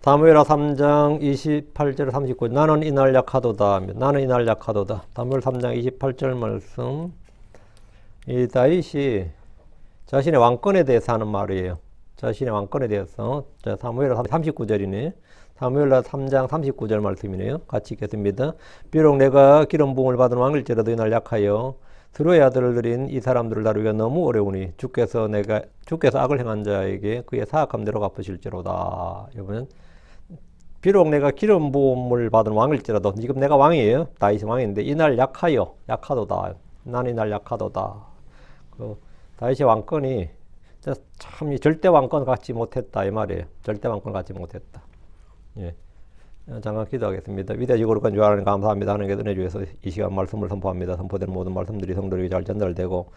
사무엘하 3장 28절 39절 나는 이날 약하도다. 나는 이날 약하도다. 사무엘 3장 28절 말씀. 이 다윗이 자신의 왕권에 대해서 하는 말이에요. 자신의 왕권에 대해서. 자, 사무엘하 39절이네. 사무엘하 3장 39절 말씀이네요. 같이 읽겠습니다. 비록 내가 기름 부음을 받은 왕일지라도 이날 약하여 스루의 아들들인 이 사람들을 다루기가 너무 어려우니 주께서 악을 행한 자에게 그의 사악함대로 갚으실지로다. 여러분, 비록 내가 기름 부음을 받은 왕일지라도, 지금 내가 왕이에요. 다윗이 왕인데 이날 약하도다. 난 이날 약하도다. 다윗의 왕권이 참 절대 왕권 갖지 못했다 이 말이에요. 절대 왕권 갖지 못했다. 예. 잠깐 기도하겠습니다. 위대하시고 거룩한 주 하나님 감사합니다. 하나님께 은혜 주셔서 이 시간 말씀을 선포합니다. 선포된 모든 말씀들이 성도에게 잘 전달되고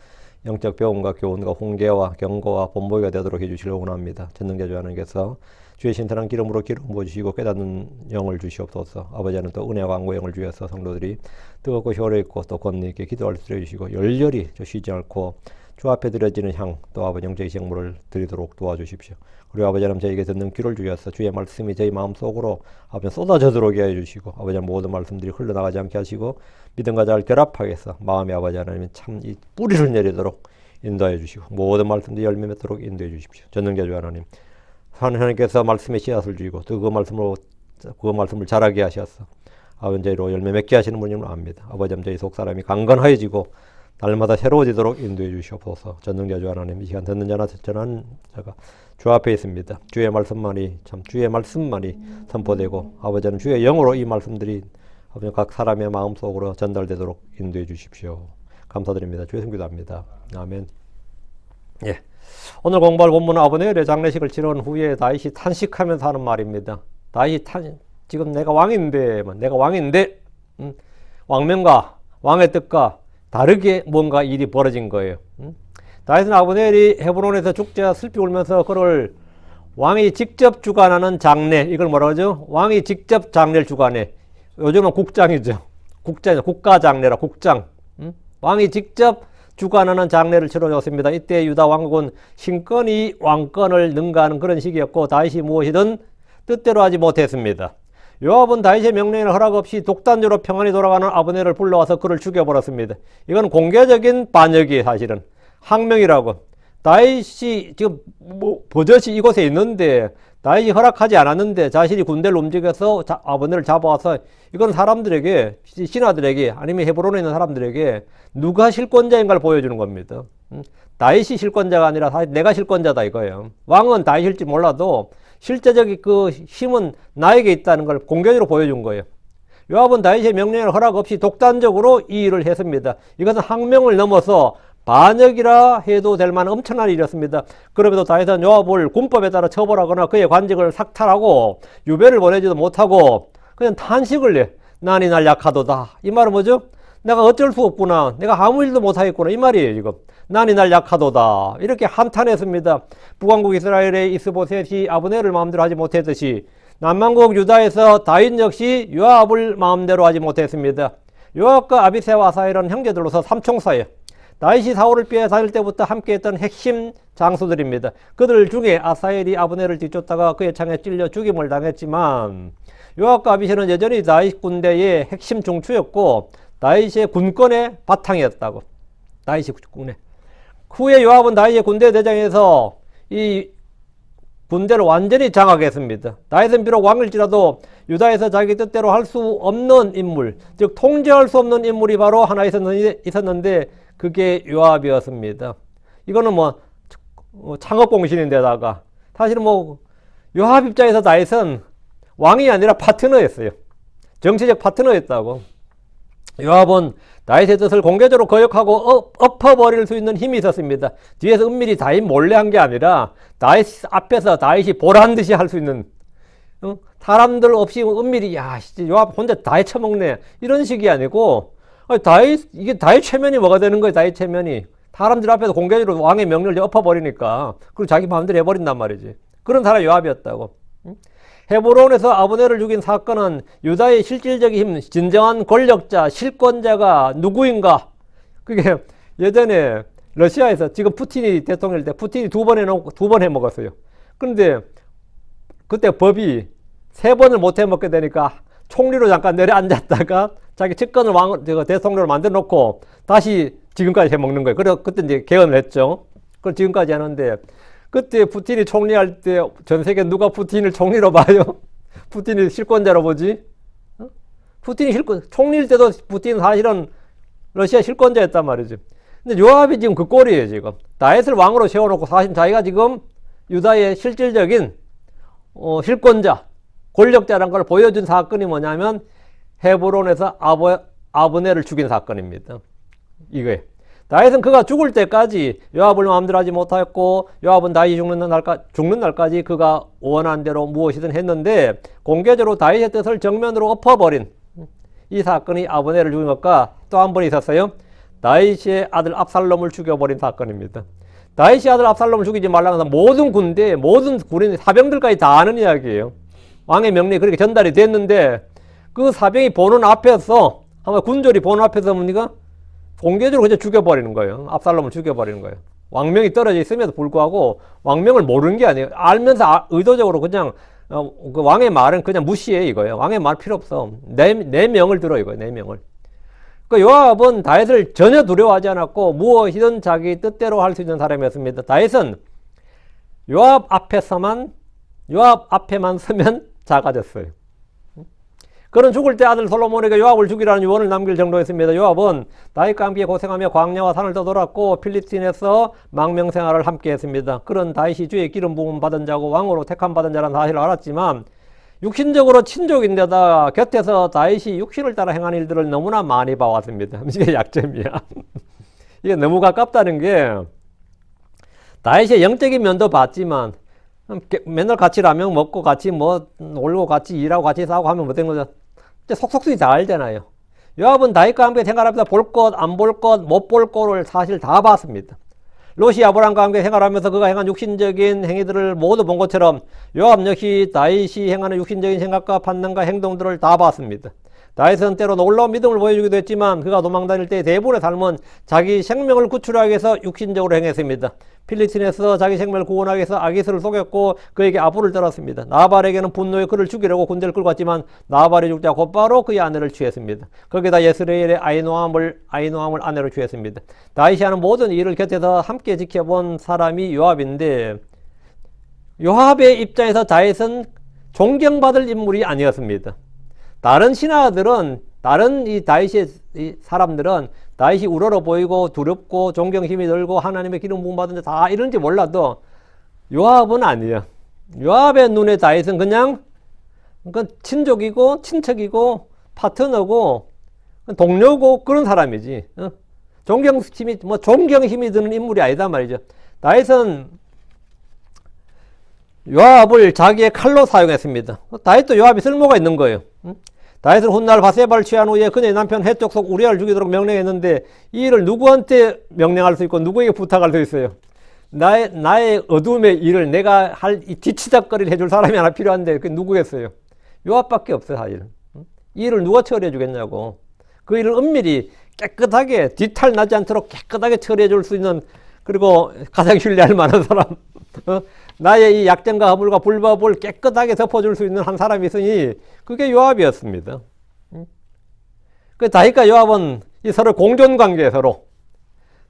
영적 배움과 교훈과 훈계와 경고와 본보기가 되도록 해주시려고 원합니다. 전능자 주 하나님께서 주의 신선한 기름으로 기름 부어주시고 깨닫는 영을 주시옵소서. 아버지는 또 은혜와 광고 영을 주셔서 성도들이 뜨겁고 효력 있고 또 권리 있게 기도할 수 있게 해주시고 열렬히 쉬지 않고 주 앞에 드려지는 향 또 아버지 영적인 식물을 드리도록 도와주십시오. 그리고 아버지 하나님 저에게 듣는 귀를 주셔서 주의 말씀이 저희 마음속으로 아버지 쏟아져 들어오게 해주시고 아버지 모든 말씀들이 흘러나가지 않게 하시고 믿음과 잘 결합하게 해서 마음의 아버지 하나님이 참 이 뿌리를 내리도록 인도해 주시고 모든 말씀들이 열매 맺도록 인도해 주십시오. 전능자 주 하나님께서 말씀의 씨앗을 주시고 또 그 말씀을 자라게 하셔서 아버지 저희로 열매 맺게 하시는 분임을 압니다. 아버지 저희 속사람이 강건하여지고 날마다 새로워지도록 인도해 주시옵소서. 전능자 주 하나님, 이 시간 듣는 자나 듣는 자가 주 앞에 있습니다. 주의 말씀만이 선포되고 아버지는 주의 영으로 이 말씀들이 아버지 각 사람의 마음속으로 전달되도록 인도해 주십시오. 감사드립니다. 주의 성기도 합니다. 아멘. 예. 오늘 공부할 본문은 아브넬의 장례식을 치른 후에 다윗이 탄식하면서 하는 말입니다. 지금 내가 왕인데 왕명과 왕의 뜻과 다르게 뭔가 일이 벌어진 거예요. 다윗은 아브넬이 헤브론에서 죽자 슬피 울면서 그를 왕이 직접 주관하는 장례, 이걸 뭐라고 하죠? 왕이 직접 장례를 주관해. 요즘은 국장이죠. 국가 장례라, 국장. 왕이 직접 주관하는 장례를 치러줬습니다. 이때 유다 왕국은 신권이 왕권을 능가하는 그런 시기였고 다윗이 무엇이든 뜻대로 하지 못했습니다. 요압은 다윗의 명령이나 허락 없이 독단적으로 평안히 돌아가는 아브넬을 불러와서 그를 죽여버렸습니다. 이건 공개적인 반역이에요. 사실은 항명이라고. 다윗이 지금 버젓이 이곳에 있는데 다윗이 허락하지 않았는데 자신이 군대를 움직여서 아브넬을 잡아와서 이건 사람들에게, 신하들에게 아니면 헤브론에 있는 사람들에게 누가 실권자인가를 보여주는 겁니다. 다윗이 실권자가 아니라 내가 실권자다 이거예요. 왕은 다윗일지 몰라도 실제적인 그 힘은 나에게 있다는 걸 공개적으로 보여준 거예요. 요압은 다윗의 명령을 허락 없이 독단적으로 이 일을 했습니다. 이것은 항명을 넘어서 반역이라 해도 될 만한 엄청난 일이었습니다. 그럼에도 다윗은 요압을 군법에 따라 처벌하거나 그의 관직을 삭탈하고 유배를 보내지도 못하고 그냥 탄식을 해. 난 이날 약하도다. 이 말은 뭐죠? 내가 어쩔 수 없구나. 내가 아무 일도 못하겠구나. 이 말이에요 지금. 난 이날 약하도다. 이렇게 한탄했습니다. 북왕국 이스라엘의 이스보셋이 아브넬을 마음대로 하지 못했듯이 남왕국 유다에서 다윗 역시 요압을 마음대로 하지 못했습니다. 요압과 아비새와 아사헬은 형제들로서 삼총사예요. 다윗이 사울을 피해 다닐 때부터 함께했던 핵심 장수들입니다. 그들 중에 아사헬이 아브넬을 뒤쫓다가 그의 창에 찔려 죽임을 당했지만 요압과 아비새는 여전히 다윗 군대의 핵심 중추였고 다윗의 군권의 바탕이었다고. 다윗이 군에. 후에 요압은 다윗의 군대 대장에서 이 군대를 완전히 장악했습니다. 다윗은 비록 왕일지라도 유다에서 자기 뜻대로 할 수 없는 인물, 즉 통제할 수 없는 인물이 바로 하나 있었는데 그게 요압이었습니다. 이거는 창업공신인데다가 사실은 요압 입장에서 다윗은 왕이 아니라 파트너였어요. 정치적 파트너였다고. 요압은 다윗의 뜻을 공개적으로 거역하고 엎어버릴 수 있는 힘이 있었습니다. 뒤에서 은밀히 다윗 몰래 한 게 아니라 다윗 앞에서 다윗이 보란 듯이 할 수 있는, 사람들 없이 은밀히 요압 혼자 다윗 처먹네 이런 식이 아니고 이게 다윗 체면이 뭐가 되는 거예요. 다윗 체면이 사람들 앞에서 공개적으로 왕의 명령을 엎어버리니까 그리고 자기 마음대로 해버린단 말이지. 그런 사람이 요압이었다고. 헤브론에서 아브넬을 죽인 사건은 유다의 실질적인 힘, 진정한 권력자, 실권자가 누구인가? 그게 예전에 러시아에서 지금 푸틴이 대통령일 때 푸틴이 두 번 해먹었어요. 그런데 그때 법이 3번을 못 해먹게 되니까 총리로 잠깐 내려앉았다가 자기 측근을 대통령으로 만들어 놓고 다시 지금까지 해먹는 거예요. 그래서 그때 이제 개헌을 했죠. 그걸 지금까지 하는데, 그때 푸틴이 총리할 때 전 세계 누가 푸틴을 총리로 봐요? 푸틴이 실권자로 보지? 푸틴이 총리일 때도 푸틴은 사실은 러시아 실권자였단 말이죠. 근데 요압이 지금 그 꼴이에요, 지금. 다윗을 왕으로 세워놓고 사실 자기가 지금 유다의 실질적인 실권자, 권력자라는 걸 보여준 사건이 뭐냐면 헤브론에서 아브넬을 죽인 사건입니다. 이거예요. 다윗은 그가 죽을 때까지 요압을 마음대로 하지 못했고, 요압은 다윗이 죽는 날까지 그가 원한 대로 무엇이든 했는데, 공개적으로 다윗의 뜻을 정면으로 엎어버린 이 사건이 아브넬을 죽인 것과 또 한 번 있었어요. 다윗의 아들 압살롬을 죽여버린 사건입니다. 다윗의 아들 압살롬을 죽이지 말라는 건 모든 군대, 모든 군인, 사병들까지 다 아는 이야기예요. 왕의 명령이 그렇게 전달이 됐는데, 그 사병이 보는 앞에서, 아마 군졸이 보는 앞에서 뭡니까? 공개적으로 그냥 죽여버리는 거예요. 압살롬을 죽여버리는 거예요. 왕명이 떨어져 있음에도 불구하고 왕명을 모르는 게 아니에요. 알면서 의도적으로 그냥 그 왕의 말은 그냥 무시해 이거예요. 왕의 말 필요 없어. 내 명을 들어 이거예요. 내 명을. 그 요압은 다윗을 전혀 두려워하지 않았고 무엇이든 자기 뜻대로 할 수 있는 사람이었습니다. 다윗은 요압 앞에만 서면 작아졌어요. 그는 죽을 때 아들 솔로몬에게 요압을 죽이라는 유언을 남길 정도였습니다. 요압은 다윗과 함께 고생하며 광야와 산을 떠돌았고 필리스틴에서 망명생활을 함께 했습니다. 그런 다윗이 주의 기름 부음 받은 자고 왕으로 택함 받은 자라는 사실을 알았지만 육신적으로 친족인데다 곁에서 다윗이 육신을 따라 행한 일들을 너무나 많이 봐왔습니다. 이게 약점이야. 이게 너무 가깝다는 게, 다윗의 영적인 면도 봤지만 맨날 같이 라면 먹고 같이 뭐 놀고 같이 일하고 같이 싸우고 하면 뭐 되는 거죠. 속속들이 다 알잖아요. 요압은 다윗과 함께 생활하면서 볼 것, 안 볼 것, 못 볼 것을 사실 다 봤습니다. 롯이 아브람과 함께 생활하면서 그가 행한 육신적인 행위들을 모두 본 것처럼 요압 역시 다윗이 행하는 육신적인 생각과 판단과 행동들을 다 봤습니다. 다윗은 때로 놀라운 믿음을 보여주기도 했지만 그가 도망다닐 때 대부분의 삶은 자기 생명을 구출하기 위해서 육신적으로 행했습니다. 필리스틴에서 자기 생명을 구원하기 위해서 아기스를 속였고 그에게 아부를 떨었습니다. 나발에게는 분노에 그를 죽이려고 군대를 끌고 왔지만 나발이 죽자 곧바로 그의 아내를 취했습니다. 거기다 예스레엘의 아히노함을 아내로 취했습니다. 다윗이 하는 모든 일을 곁에서 함께 지켜본 사람이 요압인데, 요압의 입장에서 다윗은 존경받을 인물이 아니었습니다. 다른 신하들은, 다른 이 다윗의 사람들은 다윗이 우러러 보이고 두렵고 존경심이 들고 하나님의 기름 부음 받은 자 다 이런지 몰라도 요압은 아니야. 요압의 눈에 다윗은 그냥 친족이고 친척이고 파트너고 동료고 그런 사람이지. 존경심이 드는 인물이 아니다 말이죠. 다윗은 요압을 자기의 칼로 사용했습니다. 다윗도 요압이 쓸모가 있는 거예요. 다윗은 훗날 바세바를 취한 후에 그녀의 남편 해쪽 속 우리아를 죽이도록 명령했는데 이 일을 누구한테 명령할 수 있고 누구에게 부탁할 수 있어요? 나의 어둠의 일을 내가 할 이 뒤치다거리를 해줄 사람이 하나 필요한데 그게 누구겠어요? 요압밖에 없어요, 사실. 이 일을 누가 처리해 주겠냐고. 그 일을 은밀히 깨끗하게 뒤탈 나지 않도록 깨끗하게 처리해 줄 수 있는, 그리고 가장 신뢰할 만한 사람, 나의 이 약점과 허물과 불법을 깨끗하게 덮어줄 수 있는 한 사람이 있으니 그게 요압이었습니다. 그 다윗과 요압은 이 서로 공존관계에 서로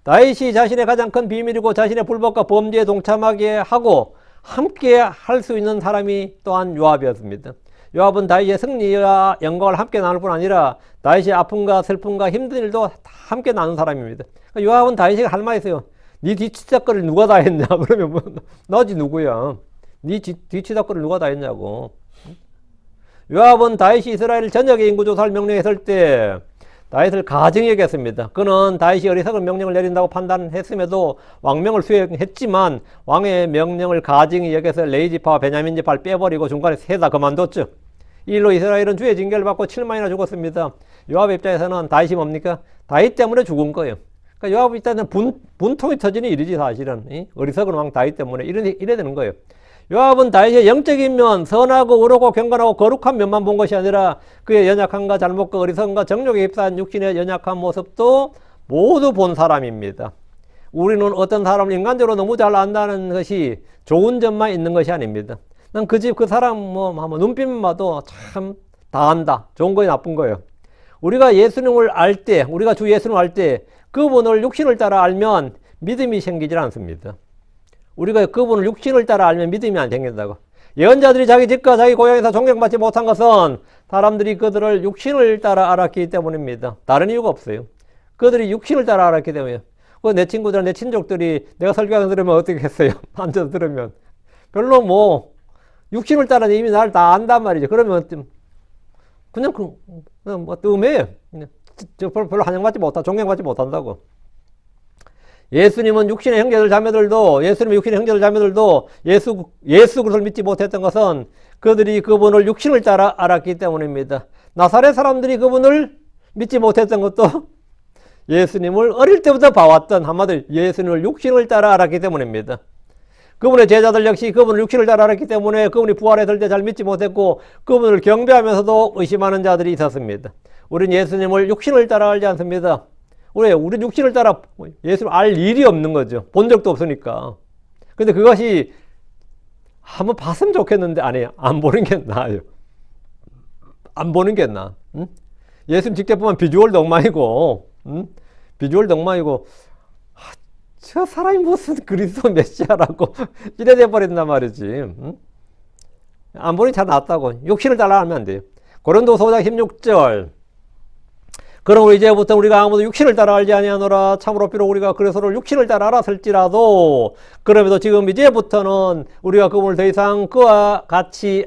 다윗이 자신의 가장 큰 비밀이고 자신의 불법과 범죄에 동참하게 하고 함께 할 수 있는 사람이 또한 요압이었습니다. 요압은 다윗의 승리와 영광을 함께 나눌 뿐 아니라 다윗의 아픔과 슬픔과 힘든 일도 함께 나눈 사람입니다. 요압은 다윗에게 할 말이 있어요. 네 뒤치다거리를 누가 다 했냐? 그러면 뭐, 너지 누구야? 네 뒤치다거리를 누가 다 했냐고. 요압은 다윗이 이스라엘 전역의 인구조사를 명령했을 때 다윗을 가증히 여겼습니다. 그는 다윗이 어리석은 명령을 내린다고 판단했음에도 왕명을 수행했지만 왕의 명령을 가증히 여겨서 레위 지파와 베냐민 지파를 빼버리고 중간에 세 다 그만뒀죠. 이 일로 이스라엘은 주의 징계를 받고 7만이나 죽었습니다. 요압의 입장에서는 다윗이 뭡니까? 다윗 때문에 죽은 거예요. 그러니까 요압 입장에서는 분통이 터지는 일이지 사실은. 어리석은 왕 다윗 때문에 이래 되는 거예요. 요압은 다윗의 영적인 면, 선하고 의롭고 경건하고 거룩한 면만 본 것이 아니라 그의 연약함과 잘못과 어리석음과 정욕에 휩싸인 육신의 연약한 모습도 모두 본 사람입니다. 우리는 어떤 사람을 인간적으로 너무 잘 안다는 것이 좋은 점만 있는 것이 아닙니다. 난 그 집 그 사람 뭐 눈빛만 봐도 참 다 안다. 좋은 거예요, 나쁜 거예요. 우리가 예수님을 알 때, 우리가 주 예수님을 알 때 그분을 육신을 따라 알면 믿음이 생기질 않습니다. 우리가 그분을 육신을 따라 알면 믿음이 안 생긴다고. 예언자들이 자기 집과 자기 고향에서 존경받지 못한 것은 사람들이 그들을 육신을 따라 알았기 때문입니다. 다른 이유가 없어요. 그들이 육신을 따라 알았기 때문이에요. 내 친구들, 내 친족들이 내가 설교하는 들으면 어떻게 했어요? 앉아서 들으면. 별로 뭐, 육신을 따라 이미 날 다 안단 말이죠. 그러면 그냥 뭐 뜸해요. 별로 환영받지 못한다. 존경받지 못한다고. 예수님은 육신의 형제들 자매들도, 예수님의 육신의 형제들 자매들도 예수 그리스도를 믿지 못했던 것은 그들이 그분을 육신을 따라 알았기 때문입니다. 나사렛 사람들이 그분을 믿지 못했던 것도 예수님을 어릴 때부터 봐왔던, 한마디로 예수님을 육신을 따라 알았기 때문입니다. 그분의 제자들 역시 그분을 육신을 따라 알았기 때문에 그분이 부활했을 때 잘 믿지 못했고 그분을 경배하면서도 의심하는 자들이 있었습니다. 우리는 예수님을 육신을 따라 알지 않습니다. 우리는 육신을 따라 예수를 알 일이 없는 거죠. 본 적도 없으니까. 근데 그것이 한번 봤으면 좋겠는데 아니에요. 안 보는 게 나아요. 안 보는 게 나아. 응? 예수님 직접 보면 비주얼도 엉망이고, 응? 비주얼도 엉망이고, 저 사람이 무슨 그리스도 메시아라고 이래 돼버린단 말이지. 응? 안 보니 잘 낫다고. 육신을 따라 알면 안 돼요. 고린도서 5장 16절. 그러므로 이제부터 우리가 아무도 육신을 따라 알지 아니하노라. 참으로 비록 우리가 그리스도를 육신을 따라 알았을지라도 그럼에도 지금 이제부터는 우리가 그분을 더 이상 그같이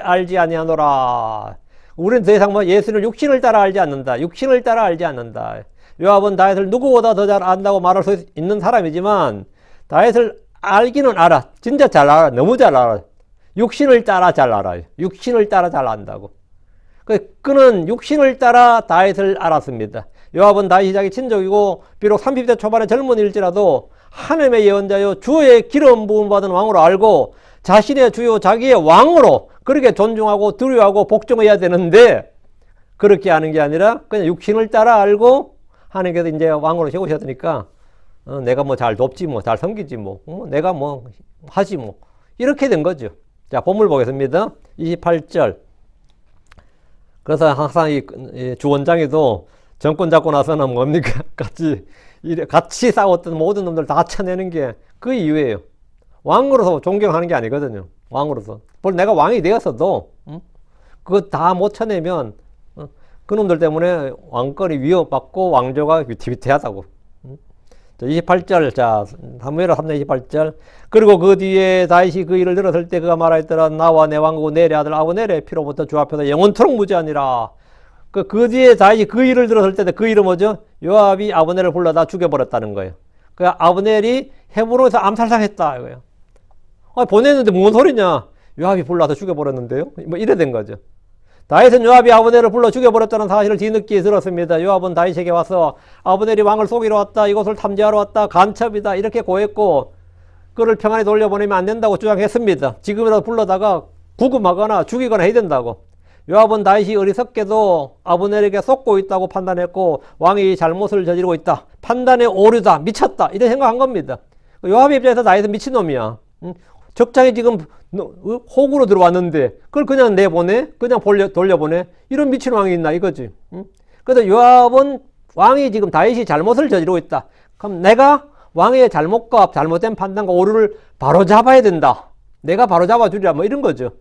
알지 아니하노라. 우리는 더 이상 예수를 육신을 따라 알지 않는다. 육신을 따라 알지 않는다. 요압은 다윗을 누구보다 더 잘 안다고 말할 수 있는 사람이지만 다윗을 알기는 알아. 진짜 잘 알아. 너무 잘 알아. 육신을 따라 잘 알아요. 육신을 따라 잘 안다고. 그는 육신을 따라 다윗을 알았습니다. 요압은 다윗이 자기 친족이고 비록 30대 초반의 젊은이일지라도 하나님의 예언자요 주의 기름 부음 받은 왕으로 알고 자신의 주요 자기의 왕으로 그렇게 존중하고 두려워하고 복종해야 되는데 그렇게 하는 게 아니라 그냥 육신을 따라 알고 하나님께서 이제 왕으로 세우셨으니까 내가 뭐 잘 돕지 뭐 잘 섬기지 뭐 내가 뭐 하지 뭐 이렇게 된 거죠. 자, 본문 보겠습니다. 28절. 그래서 항상 이 주원장에도 정권 잡고 나서는 뭡니까? 같이 싸웠던 모든 놈들 다 쳐내는 게 그 이유예요. 왕으로서 존경하는 게 아니거든요. 왕으로서. 내가 왕이 되었어도, 그거 다 못 쳐내면, 그 놈들 때문에 왕권이 위협받고 왕조가 위태위태하다고. 28절, 자, 사무엘하 3장 28절. 그리고 그 뒤에 다윗이 그 일을 들었을 때 그가 말하였더라. 나와 내 왕국 내 아들 아브넬의 피로부터 주 앞에서 영원토록 무지하니라. 그 뒤에 다윗이 그 일을 들었을 때 그 일은 뭐죠? 요압이 아브넬을 불러다 죽여버렸다는 거예요. 그 아브넬이 헤브론에서 암살당했다 이거예요. 보냈는데 뭔 소리냐? 요압이 불러서 죽여버렸는데요? 뭐 이래 된 거죠. 다윗은 요압이 아브넬을 불러 죽여버렸다는 사실을 뒤늦게 들었습니다. 요압은 다윗에게 와서 아브넬이 왕을 속이러 왔다. 이곳을 탐지하러 왔다. 간첩이다. 이렇게 고했고 그를 평안히 돌려보내면 안 된다고 주장했습니다. 지금이라도 불러다가 구금하거나 죽이거나 해야 된다고. 요압은 다윗이 어리석게도 아브넬에게 속고 있다고 판단했고 왕이 잘못을 저지르고 있다. 판단에 오류다. 미쳤다. 이런 생각한 겁니다. 요압의 입장에서 다윗은 미친놈이야. 적장이 지금 호구로 들어왔는데 그걸 그냥 내보내? 그냥 돌려보내? 이런 미친 왕이 있나 이거지. 그래서 요압은 왕이 지금 다윗이 잘못을 저지르고 있다. 그럼 내가 왕의 잘못과 잘못된 판단과 오류를 바로 잡아야 된다. 내가 바로 잡아주리라 뭐 이런 거죠.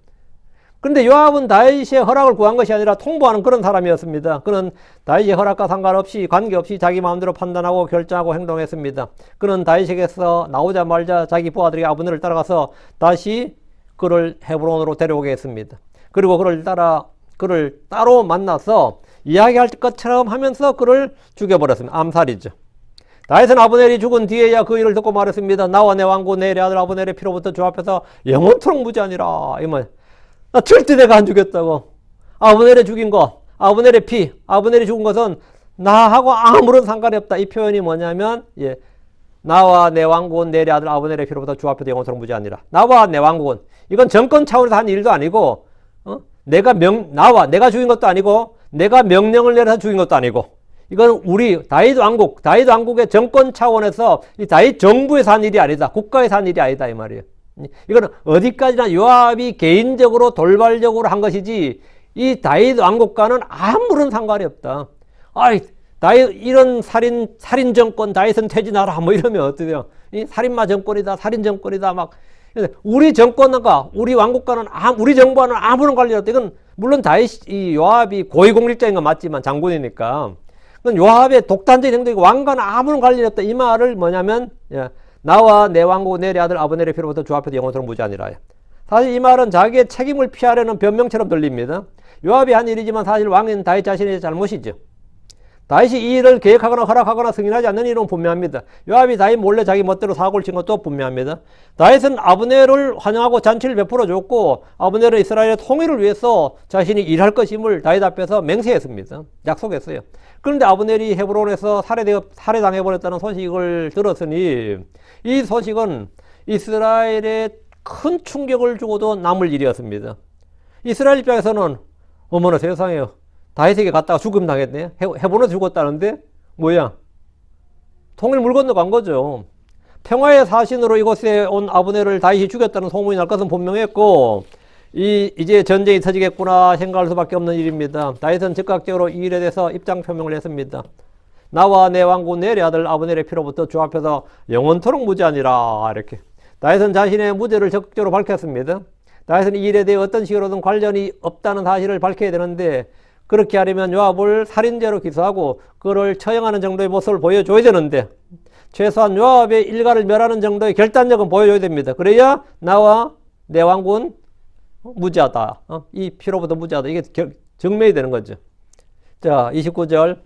그런데 요압은 다윗의 허락을 구한 것이 아니라 통보하는 그런 사람이었습니다. 그는 다윗의 허락과 상관없이 관계없이 자기 마음대로 판단하고 결정하고 행동했습니다. 그는 다윗에게서 나오자 말자 자기 부하들에게 아브넬을 따라가서 다시 그를 헤브론으로 데려오게 했습니다. 그리고 그를 따로 만나서 이야기할 것처럼 하면서 그를 죽여버렸습니다. 암살이죠. 다윗은 아브넬이 죽은 뒤에야 그 일을 듣고 말했습니다. 나와 내 왕국 내 아들 아브넬의 피로부터 주 앞에서 영원토록 무지하니라. 이 말. 나 절대 내가 안 죽였다고. 아브넬이 죽인 것, 아브넬의 피, 아브넬이 죽은 것은 나하고 아무런 상관이 없다. 이 표현이 뭐냐면, 나와 내 왕국은 내 아들 아브넬의 피로부터 주 앞에서 영원토록 무지하니라. 나와 내 왕국은 이건 정권 차원에서 한 일도 아니고, 내가 죽인 것도 아니고, 내가 명령을 내려서 죽인 것도 아니고, 이건 우리 다윗 왕국의 정권 차원에서 이 다윗 정부에서 한 일이 아니다. 국가에서 한 일이 아니다 이 말이에요. 이거는 어디까지나 요압이 개인적으로 돌발적으로 한 것이지 이 다윗 왕국과는 아무런 상관이 없다. 아이, 다윗 이런 살인 정권 다윗은 퇴진하라 뭐 이러면 어떠세요? 이 살인마 정권이다, 살인 정권이다 막 우리 정권과 우리 왕국과는 우리 정부와는 아무런 관련이 없다. 이건 물론 다윗 이 요압이 고위공직자인 건 맞지만 장군이니까. 그건 요압의 독단적인 행동이 왕과는 아무런 관련이 없다. 이 말을 뭐냐면 나와 내 왕국 내 아들 아브넬의 피로부터 주 앞에서 영원토록 무죄하니라. 사실 이 말은 자기의 책임을 피하려는 변명처럼 들립니다. 요압이 한 일이지만 사실 왕인 다윗 자신의 잘못이죠. 다윗이 이 일을 계획하거나 허락하거나 승인하지 않는 일은 분명합니다. 요압이 다윗 몰래 자기 멋대로 사고를 친 것도 분명합니다. 다윗은 아브넬을 환영하고 잔치를 베풀어 줬고 아브넬은 이스라엘의 통일을 위해서 자신이 일할 것임을 다윗 앞에서 맹세했습니다. 약속했어요. 그런데 아브넬이 헤브론에서 살해당해버렸다는 소식을 들었으니 이 소식은 이스라엘에 큰 충격을 주고도 남을 일이었습니다. 이스라엘 입장에서는 어머나 세상에 다윗에게 갔다가 죽음 당했네. 헤브론에서 죽었다는데 뭐야? 통일 물 건너간 거죠. 평화의 사신으로 이곳에 온 아브넬을 다윗이 죽였다는 소문이 날 것은 분명했고 이제 전쟁이 터지겠구나 생각할 수밖에 없는 일입니다. 다윗은 즉각적으로 이 일에 대해서 입장 표명을 했습니다. 나와 내 왕국 내 아들 아브넬의 피로부터 주 앞에서 영원토록 무죄하니라. 이렇게 다윗은 자신의 무죄를 적극적으로 밝혔습니다. 다윗은 이 일에 대해 어떤 식으로든 관련이 없다는 사실을 밝혀야 되는데 그렇게 하려면 요압을 살인죄로 기소하고 그를 처형하는 정도의 모습을 보여줘야 되는데 최소한 요압의 일가를 멸하는 정도의 결단력은 보여줘야 됩니다. 그래야 나와 내 왕국은 무죄하다. 이 피로부터 무죄하다. 이게 증명이 되는 거죠. 자, 29절.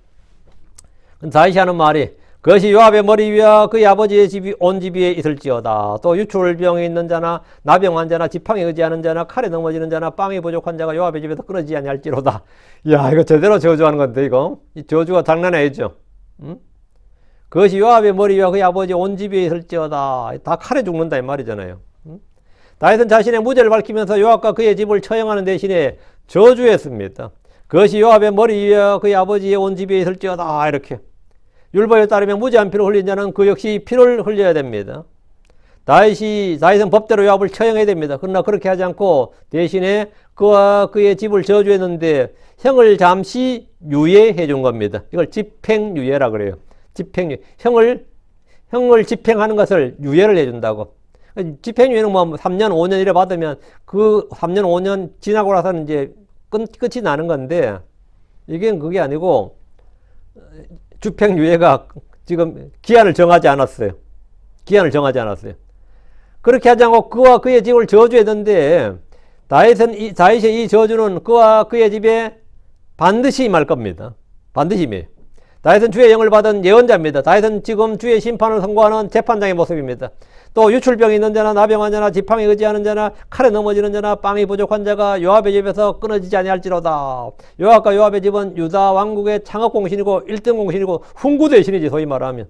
다윗이 하는 말이 그것이 요압의 머리 위와 그의 아버지의 집이 온 집 위에 있을지어다. 또 유출병이 있는 자나 나병 환자나 지팡이 의지하는 자나 칼에 넘어지는 자나 빵이 부족한 자가 요압의 집에서 끊어지지 아니할지로다. 야, 이거 제대로 저주하는 건데 이거. 이 저주가 장난 아니죠. 그것이 요압의 머리 위와 그의 아버지의 온 집 위에 있을지어다. 다 칼에 죽는다 이 말이잖아요. 다윗은 자신의 무죄를 밝히면서 요압과 그의 집을 처형하는 대신에 저주했습니다. 그것이 요압의 머리 위와 그의 아버지의 온 집 위에 있을지어다. 이렇게. 율법에 따르면 무죄한 피를 흘린 자는 그 역시 피를 흘려야 됩니다. 다윗은 법대로 요압을 처형해야 됩니다. 그러나 그렇게 하지 않고 대신에 그와 그의 집을 저주했는데 형을 잠시 유예해 준 겁니다. 이걸 집행유예라 그래요. 집행유예. 형을 집행하는 것을 유예를 해 준다고. 집행유예는 뭐 3년, 5년 이래 받으면 그 3년, 5년 지나고 나서는 이제 끝이 나는 건데 이게 그게 아니고 집행유예가 지금 기한을 정하지 않았어요. 그렇게 하지 않고 그와 그의 집을 저주했는데 다윗의 이 저주는 그와 그의 집에 반드시 임할 겁니다. 반드시 임해요. 다윗은 주의 영을 받은 예언자입니다. 다윗은 지금 주의 심판을 선고하는 재판장의 모습입니다. 또 유출병이 있는 자나 나병한 자나 지팡이 의지하는 자나 칼에 넘어지는 자나 빵이 부족한 자가 요압의 집에서 끊어지지 아니할지로다. 요압과 요압의 집은 유다 왕국의 창업 공신이고 1등 공신이고 훈구 대신이지 소위 말하면.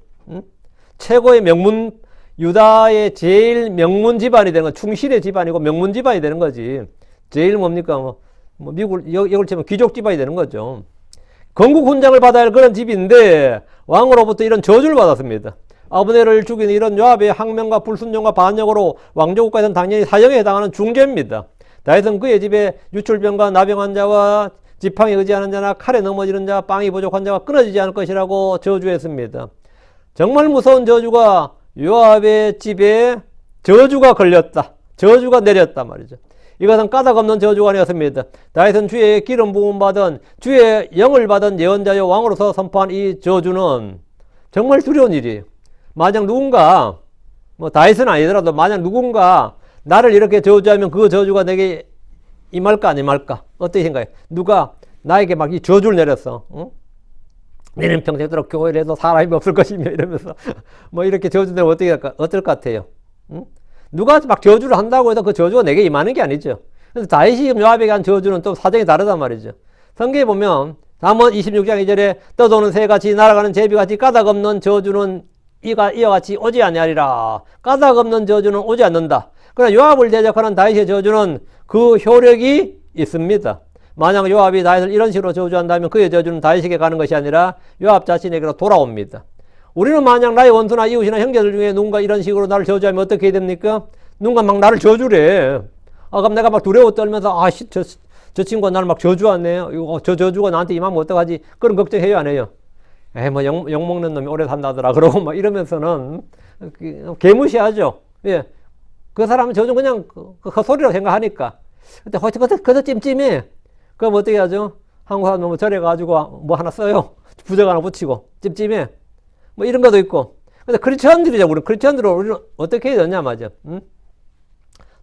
최고의 명문 유다의 제일 명문 집안이 되는 거 충실의 집안이고 명문 집안이 되는 거지. 제일 뭡니까 뭐 미국 이걸 치면 귀족 집안이 되는 거죠. 건국 훈장을 받아야 할 그런 집인데 왕으로부터 이런 저주를 받았습니다. 아브넬을 죽인 이런 요압의 항명과 불순종과 반역으로 왕조국가에서는 당연히 사형에 해당하는 중죄입니다. 다윗은 그의 집에 유출병과 나병한 자와 지팡이 의지하는 자나 칼에 넘어지는 자, 빵이 부족한 자가 끊어지지 않을 것이라고 저주했습니다. 정말 무서운 저주가 요압의 집에 저주가 걸렸다. 저주가 내렸단 말이죠. 이것은 까닭 없는 저주가 아니었습니다. 다윗은 주의 기름 부음 받은 주의 영을 받은 예언자여 왕으로서 선포한 이 저주는 정말 두려운 일이에요. 만약 누군가 뭐 다윗은 아니더라도 만약 누군가 나를 이렇게 저주하면 그 저주가 내게 임할까 안 임할까? 어떻게 생각해? 누가 나에게 막 이 저주를 내렸어. 응? 내년 평생도록 교회를 해서 사람이 없을 것이며 이러면서 뭐 이렇게 저주 내면 어떨 것 같아요? 응? 누가 막 저주를 한다고 해서 그 저주가 내게 임하는 게 아니죠. 그래서 다윗이 요압에게 한 저주는 또 사정이 다르단 말이죠. 성경에 보면 잠언 26장 2절에 떠도는 새같이 날아가는 제비같이 까닭 없는 저주는 이와 같이 오지 아니하리라. 까닭 없는 저주는 오지 않는다. 그러나 요압을 대적하는 다윗의 저주는 그 효력이 있습니다. 만약 요압이 다윗을 이런 식으로 저주한다면 그의 저주는 다윗에게 가는 것이 아니라 요압 자신에게로 돌아옵니다. 우리는 만약 나의 원수나 이웃이나 형제들 중에 누군가 이런 식으로 나를 저주하면 어떻게 해야 됩니까? 누군가 막 나를 저주래. 그럼 내가 막 두려워 떨면서, 저 친구가 나를 막 저주하네요. 이거, 저 저주가 나한테 임하면 어떡하지? 그런 걱정해요, 안 해요? 뭐, 욕먹는 놈이 오래 산다더라. 그러고 막 이러면서는, 개무시하죠. 예. 그 사람은 저주 그냥 헛소리라고 생각하니까. 근데 그것도 찜찜해. 그럼 어떻게 하죠? 한국 사람 너무 저래가지고 뭐 하나 써요. 부적 하나 붙이고. 찜찜해. 뭐 이런 것도 있고. 근데 크리스천들이죠. 우리는 어떻게 해야 되냐, 맞아.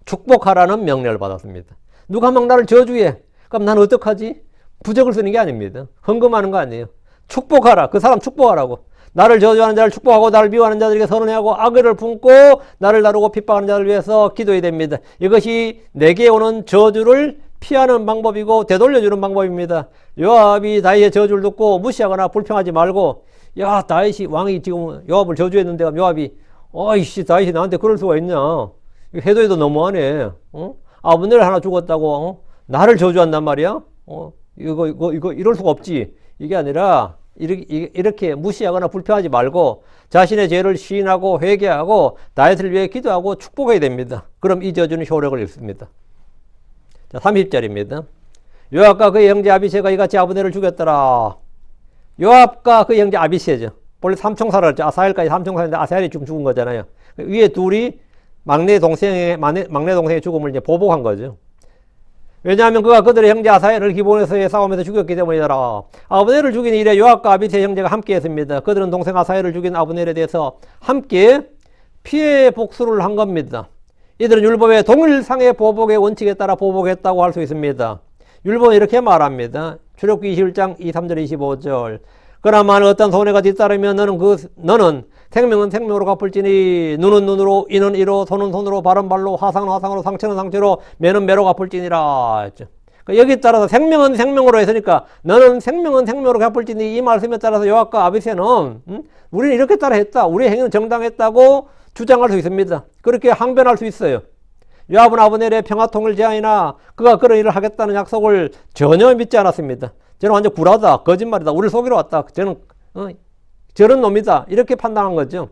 축복하라는 명령을 받았습니다. 누가 막 나를 저주해. 그럼 나는 어떡하지? 부적을 쓰는 게 아닙니다. 헌금하는 거 아니에요. 축복하라. 그 사람 축복하라고. 나를 저주하는 자를 축복하고 나를 미워하는 자들에게 선언하고 악의를 품고 나를 다루고 핍박하는 자를 위해서 기도해야 됩니다. 이것이 내게 오는 저주를 피하는 방법이고 되돌려주는 방법입니다. 요압이 다윗의 저주를 듣고 무시하거나 불평하지 말고, 야, 다윗이 왕이 지금 요압을 저주했는데 요압이 어이씨 다윗이 나한테 그럴 수가 있냐, 해도 너무하네. 아브넬 하나 죽었다고 나를 저주한단 말이야. 이거 이럴 수가 없지. 이게 아니라 이렇게 무시하거나 불평하지 말고 자신의 죄를 시인하고 회개하고 다윗을 위해 기도하고 축복해야 됩니다. 그럼 이 저주는 효력을 잃습니다. 자, 30절입니다. 요압과 그의 형제 아비새가 이같이 아브넬을 죽였더라. 요압과 그의 형제 아비새죠. 원래 삼총사라 그랬죠. 아사엘까지 삼총사인데 아사엘이 지금 죽은 거잖아요. 위에 둘이 막내 동생의 죽음을 이제 보복한 거죠. 왜냐하면 그가 그들의 형제 아사엘을 기본에서의 싸움에서 죽였기 때문이더라. 아브넬을 죽인 일에 요압과 아비새 형제가 함께 했습니다. 그들은 동생 아사엘을 죽인 아브넬에 대해서 함께 피해 복수를 한 겁니다. 이들은 율법의 동일상의 보복의 원칙에 따라 보복했다고 할 수 있습니다. 율법은 이렇게 말합니다. 출애굽기 21장 23절 25절. 그러나 만일 어떤 손해가 뒤따르면 너는 생명은 생명으로 갚을지니 눈은 눈으로 이는 이로 손은 손으로 발은 발로 화상은 화상으로 상처는 상처로 매는 매로 갚을지니라 했죠. 그러니까 여기 따라서 생명은 생명으로 했으니까 너는 생명은 생명으로 갚을지니 이 말씀에 따라서 요압과 아비새는 우리는 이렇게 따라 했다. 우리의 행위는 정당했다고 주장할 수 있습니다. 그렇게 항변할 수 있어요. 요압은 아브넬의 평화통일 제안이나 그가 그런 일을 하겠다는 약속을 전혀 믿지 않았습니다. 저는 완전 구라다, 거짓말이다, 우리를 속이러 왔다, 저는 저런 놈이다, 이렇게 판단한 거죠.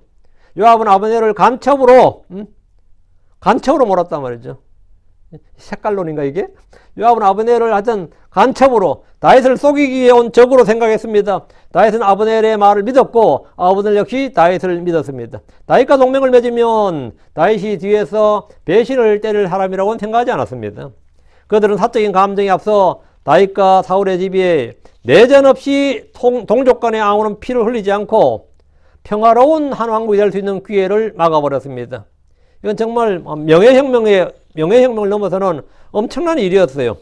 요압은 아브넬을 간첩으로 몰았단 말이죠. 색깔론인가 이게? 요압은 아브넬을 하여튼 간첩으로 다윗을 속이기 위해 온 적으로 생각했습니다. 다윗은 아브넬의 말을 믿었고 아브넬 역시 다윗을 믿었습니다. 다윗과 동맹을 맺으면 다윗이 뒤에서 배신을 때릴 사람이라고는 생각하지 않았습니다. 그들은 사적인 감정에 앞서 다윗과 사울의 집에 내전 없이 동족 간의 아우는 피를 흘리지 않고 평화로운 한 왕국이 될 수 있는 기회를 막아버렸습니다. 이건 정말 명예혁명을 넘어서는 엄청난 일이었어요.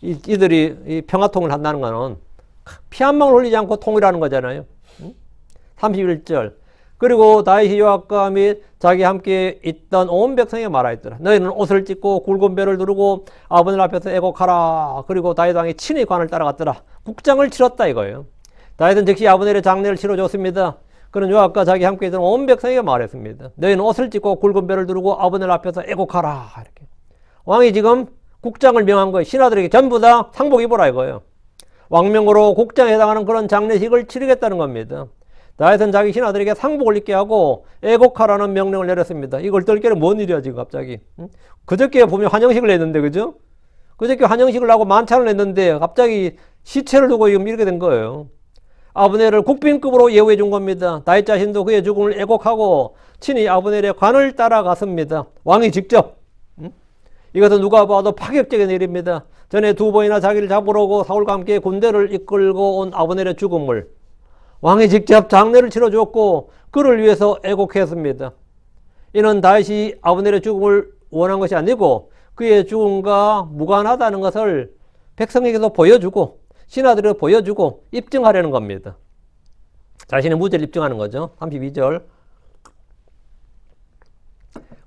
이들이 이 평화통을 한다는 것은 피 한 방울 흘리지 않고 통일하는 거잖아요. 31절. 그리고 다윗이 요압과 및 자기 함께 있던 온 백성에게 말하였더라. 너희는 옷을 찢고 굵은 벼를 두르고 아브넬 앞에서 애곡하라. 그리고 다윗 왕이 친히 관을 따라갔더라. 국장을 치렀다 이거예요. 다윗은 즉시 아브넬의 장례를 치러줬습니다. 그는 요압과 자기 함께 있던 온 백성에게 말했습니다. 너희는 옷을 찢고 굵은 벼를 두르고 아브넬 앞에서 애곡하라. 이렇게. 왕이 지금 국장을 명한 거예요. 신하들에게 전부 다 상복 입어라 이거예요. 왕명으로 국장에 해당하는 그런 장례식을 치르겠다는 겁니다. 다윗은 자기 신하들에게 상복을 입게 하고 애곡하라는 명령을 내렸습니다. 이걸 떨게는 뭔 일이야 지금 갑자기. 그저께 보면 환영식을 했는데 그죠? 그저께 환영식을 하고 만찬을 했는데 갑자기 시체를 두고 지금 이렇게 된 거예요. 아브넬을 국빈급으로 예우해 준 겁니다. 다윗 자신도 그의 죽음을 애곡하고 친히 아브넬의 관을 따라갔습니다. 왕이 직접. 이것은 누가 봐도 파격적인 일입니다. 전에 두 번이나 자기를 잡으러 오고 사울과 함께 군대를 이끌고 온 아브넬의 죽음을 왕이 직접 장례를 치러주었고 그를 위해서 애곡했습니다. 이는 다윗이 아브넬의 죽음을 원한 것이 아니고 그의 죽음과 무관하다는 것을 백성에게도 보여주고 신하들에게 보여주고 입증하려는 겁니다. 자신의 무죄를 입증하는 거죠. 32절.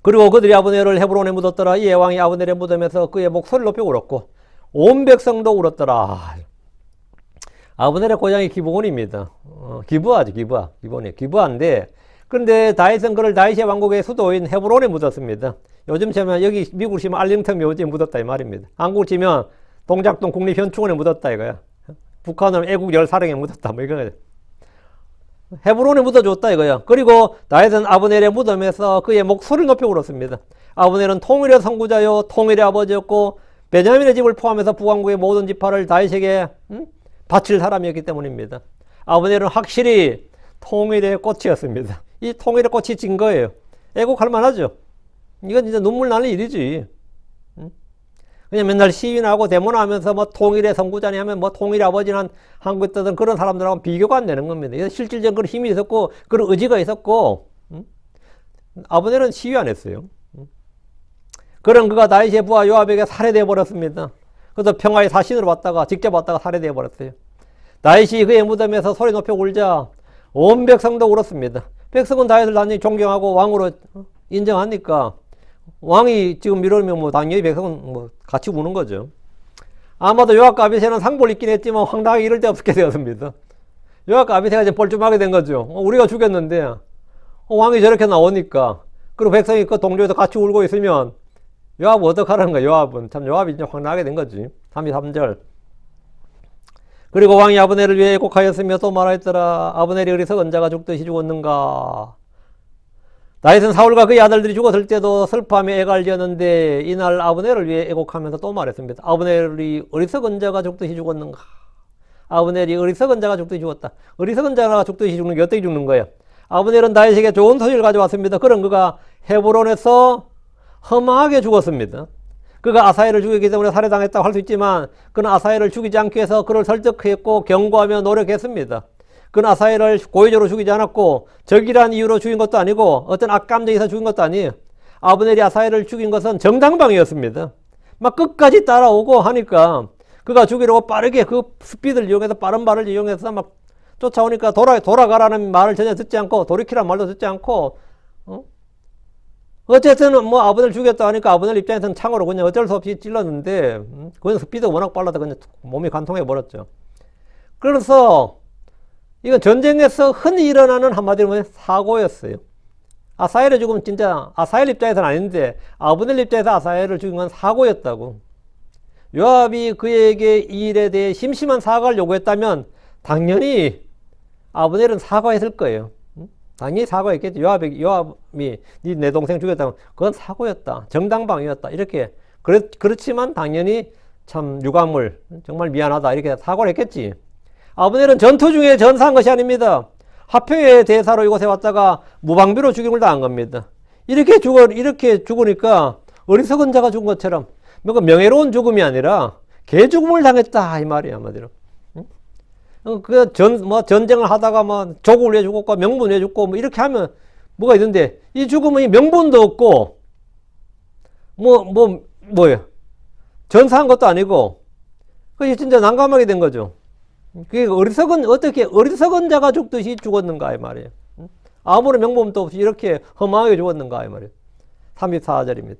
그리고 그들이 아브넬을 헤브론에 묻었더라. 이에 왕이 아브넬의 무덤에서 그의 목소리를 높여 울었고 온 백성도 울었더라. 아브넬의 고향이 기브온입니다. 기브아죠, 기브아인데, 그런데 다윗은 그를 다윗의 왕국의 수도인 헤브론에 묻었습니다. 요즘 치면 여기 미국으로 치면 알링턴 묘지에 묻었다 이 말입니다. 한국으로 치면 동작동 국립현충원에 묻었다 이거야. 북한은 애국 열사령에 묻었다 뭐 이거예요. 헤브론에 묻어줬다 이거야. 그리고 다윗은 아브넬의 무덤에서 그의 목소리를 높여 울었습니다. 아브넬은 통일의 선구자요 통일의 아버지였고 베냐민의 집을 포함해서 북왕국의 모든 지파를 다윗에게 바칠 사람이었기 때문입니다. 아브넬은 확실히 통일의 꽃이었습니다. 이 통일의 꽃이 진 거예요. 애국할 만하죠. 이건 진짜 눈물 나는 일이지. 그냥 맨날 시위하고 데모하면서 뭐 통일의 선구자니 하면 뭐 통일의 아버지는 한국에 있던 그런 사람들하고 비교가 안 되는 겁니다. 실질적인 그런 힘이 있었고 그런 의지가 있었고 아브넬은 시위 안 했어요. 그런 그가 다윗의 부하 요압에게 살해되어 버렸습니다. 그래서 평화의 사신으로 왔다가 직접 왔다가 살해되어 버렸어요. 다윗이 그의 무덤에서 소리 높여 울자 온 백성도 울었습니다. 백성은 다윗을 단지 존경하고 왕으로 인정하니까 왕이 지금 이러면 뭐 당연히 백성은 뭐 같이 우는 거죠. 아마도 요압과 아비새는 상복을 입긴 했지만 황당하게 이럴 데 없게 되었습니다. 요압과 아비새가 이제 뻘쭘하게 된 거죠. 우리가 죽였는데 왕이 저렇게 나오니까 그리고 백성이 그 동조에서 같이 울고 있으면 요압은 어떡하라는 거야. 요압이 이제 황당하게 된 거지. 33절. 그리고 왕이 아브넬을 위해 애곡하였으며 또 말하였더라. 아브넬이 어리석은 자가 죽듯이 죽었는가. 다윗은 사울과 그의 아들들이 죽었을 때도 슬퍼하며 애갈지었는데 이날 아브넬을 위해 애곡하면서 또 말했습니다. 아브넬이 어리석은 자가 죽듯이 죽었는가. 아브넬이 어리석은 자가 죽듯이 죽었다. 어리석은 자가 죽듯이 죽는 게 어떻게 죽는 거예요? 아브넬은 다윗에게 좋은 소식을 가져왔습니다. 그런 그가 헤브론에서 허망하게 죽었습니다. 그가 아사엘을 죽이기 때문에 살해당했다고 할 수 있지만 그는 아사엘을 죽이지 않기 위해서 그를 설득했고 경고하며 노력했습니다. 그는 아사엘을 고의적으로 죽이지 않았고 적이란 이유로 죽인 것도 아니고 어떤 악감정이 있어서 죽인 것도 아니에요. 아브넬이 아사엘을 죽인 것은 정당방위였습니다. 막 끝까지 따라오고 하니까 그가 죽이려고 빠르게 그 스피드를 이용해서 빠른 말을 이용해서 막 쫓아오니까 돌아가라는 말을 전혀 듣지 않고 돌이키라는 말도 듣지 않고 어쨌든 뭐 아브넬 죽였다 하니까 아브넬 입장에서는 창으로 그냥 어쩔 수 없이 찔렀는데 그건 스피드가 워낙 빨라서 그냥 몸이 관통해 버렸죠. 그래서 이건 전쟁에서 흔히 일어나는 한마디로 보면 사고였어요. 아사엘의 죽음은 진짜 아사엘 입장에서는 아닌데 아브넬 입장에서 아사엘을 죽인 건 사고였다고. 요압이 그에게 이 일에 대해 심심한 사과를 요구했다면 당연히 아브넬은 사과했을 거예요. 당연히 사과했겠죠. 요압이 네 동생 죽였다면 그건 사고였다. 정당방위였다. 이렇게 그렇지만 당연히 참 유감을 정말 미안하다 이렇게 사과를 했겠지. 아브넬은 전투 중에 전사한 것이 아닙니다. 화평의 대사로 이곳에 왔다가 무방비로 죽임을 당한 겁니다. 이렇게 죽으니까 어리석은 자가 죽은 것처럼 뭔가 명예로운 죽음이 아니라 개죽음을 당했다 이 말이야 한마디로. 전쟁을 하다가 뭐 조국을 위해 죽었고 명분 위해 죽고 뭐 이렇게 하면 뭐가 있는데 이 죽음은 명분도 없고 뭐야 전사한 것도 아니고 그게 진짜 난감하게 된 거죠. 그게 어떻게 어리석은 자가 죽듯이 죽었는가 이 말이에요. 아무런 명분도 없이 이렇게 험하게 죽었는가 이 말이에요. 34절입니다.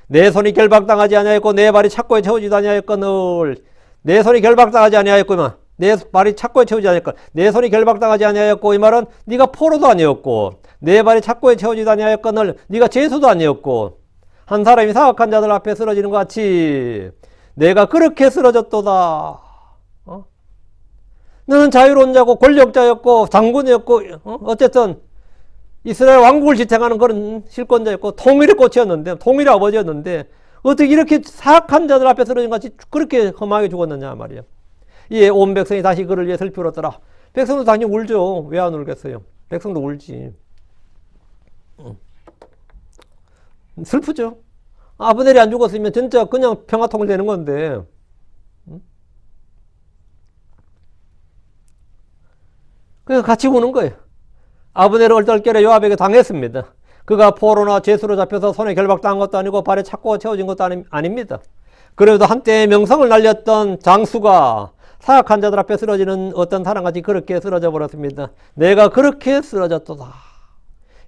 내 손이 결박당하지 아니하였고 내 발이 착고에 채우지도 아니하였거늘. 내 손이 결박당하지 아니하였구만. 내 발이 착고에 채우지 아니하였고 내 손이 결박당하지 아니하였고 이 말은 네가 포로도 아니었고 내 발이 착고에 채우지도 아니하였거늘 네가 죄수도 아니었고 한 사람이 사악한 자들 앞에 쓰러지는 것 같이 내가 그렇게 쓰러졌도다. 너는 자유로운 자고 권력자였고 장군이었고 어쨌든 이스라엘 왕국을 지탱하는 그런 실권자였고 통일의 꽃이었는데 통일의 아버지였는데 어떻게 이렇게 사악한 자들 앞에 쓰러진 것 같이 그렇게 험하게 죽었느냐 말이야. 이에 온 백성이 다시 그를 위해 슬피 울었더라. 백성도 당연히 울죠. 왜 안 울겠어요? 백성도 울지. 슬프죠. 아브넬이 안 죽었으면 진짜 그냥 평화통일 되는 건데 그래서 같이 우는 거예요. 아브넬은 얼떨결에 요압에게 당했습니다. 그가 포로나 죄수로 잡혀서 손에 결박당한 것도 아니고 발에 착고가 채워진 것도 아닙니다. 그래도 한때 명성을 날렸던 장수가 사악한 자들 앞에 쓰러지는 어떤 사람같이 그렇게 쓰러져 버렸습니다. 내가 그렇게 쓰러졌도다.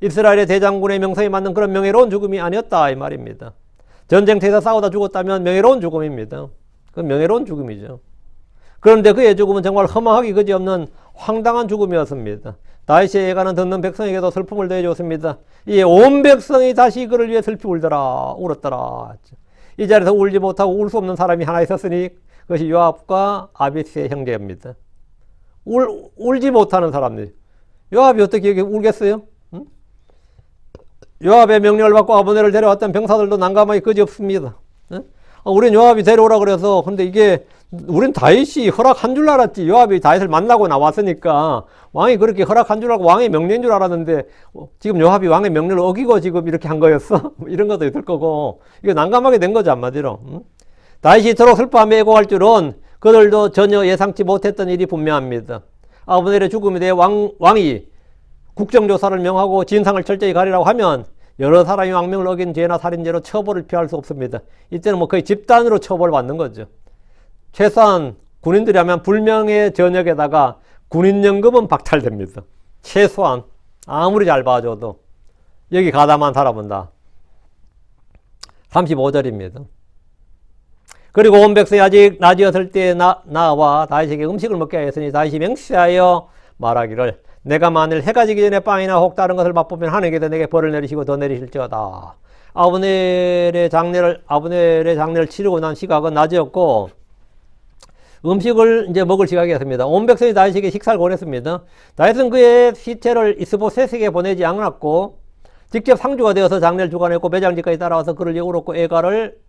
이스라엘의 대장군의 명성에 맞는 그런 명예로운 죽음이 아니었다 이 말입니다. 전쟁터에서 싸우다 죽었다면 명예로운 죽음입니다. 그건 명예로운 죽음이죠. 그런데 그의 죽음은 정말 허망하기 그지없는 황당한 죽음이었습니다. 다윗의 애가는 듣는 백성에게도 슬픔을 더해줬습니다. 이에 온 백성이 다시 그를 위해 슬피 울었더라. 이 자리에서 울지 못하고 울 수 없는 사람이 하나 있었으니 그것이 요압과 아비새의 형제입니다. 울지 못하는 사람들. 요압이 어떻게 여기 울겠어요? 응? 요압의 명령을 받고 아브넬을 데려왔던 병사들도 난감하게 그지없습니다. 응? 우린 요압이 데려오라 그래서, 근데 이게 우린 다윗이 허락한 줄 알았지. 요압이 다윗을 만나고 나왔으니까 왕이 그렇게 허락한 줄 알고 왕의 명령인 줄 알았는데 지금 요압이 왕의 명령을 어기고 지금 이렇게 한 거였어? 이런 것도 있을 거고, 이거 난감하게 된 거죠, 한마디로. 응? 다윗이 이토록 슬퍼하며 애고할 줄은 그들도 전혀 예상치 못했던 일이 분명합니다. 아브넬의 죽음에 대해 왕이 국정조사를 명하고 진상을 철저히 가리라고 하면 여러 사람이 왕명을 어긴 죄나 살인죄로 처벌을 피할 수 없습니다. 이때는 뭐 거의 집단으로 처벌받는 거죠. 최소한 군인들이 하면 불명예 전역에다가 군인연금은 박탈됩니다. 최소한 아무리 잘 봐줘도 여기 가담한 사람은 다. 35절입니다. 그리고 온 백성이 아직 낮이었을 때 나와 다윗에게 음식을 먹게 하였으니 다윗이 맹세하여 말하기를 내가 만일 해가 지기 전에 빵이나 혹 다른 것을 맛보면 하나님께서 내게 벌을 내리시고 더 내리실지어다. 아브넬의 장례를 치르고 난 시각은 낮이었고 음식을 이제 먹을 시각이었습니다. 온 백성이 다윗에게 식사를 권했습니다. 다윗은 그의 시체를 이스보셋에게 보내지 않았고 직접 상주가 되어서 장례를 주관했고 매장지까지 따라와서 그를 예우롭고 애가를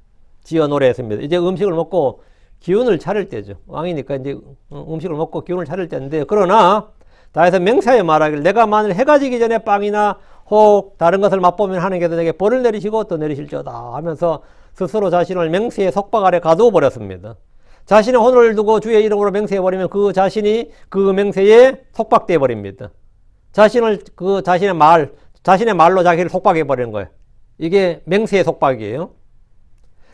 지어 노래했습니다. 이제 음식을 먹고 기운을 차릴 때죠. 왕이니까 이제 음식을 먹고 기운을 차릴 때인데, 그러나 다윗은 맹세하여 말하기를 내가 만일 해가 지기 전에 빵이나 혹 다른 것을 맛보면 하나님께서 내게 벌을 내리시고 또 내리실지어다 하면서 스스로 자신을 맹세의 속박 아래 가두어 버렸습니다. 자신의 혼을 두고 주의 이름으로 맹세해 버리면 그 자신이 그 맹세에 속박돼 버립니다. 자신의 말로 자기를 속박해 버리는 거예요. 이게 맹세의 속박이에요.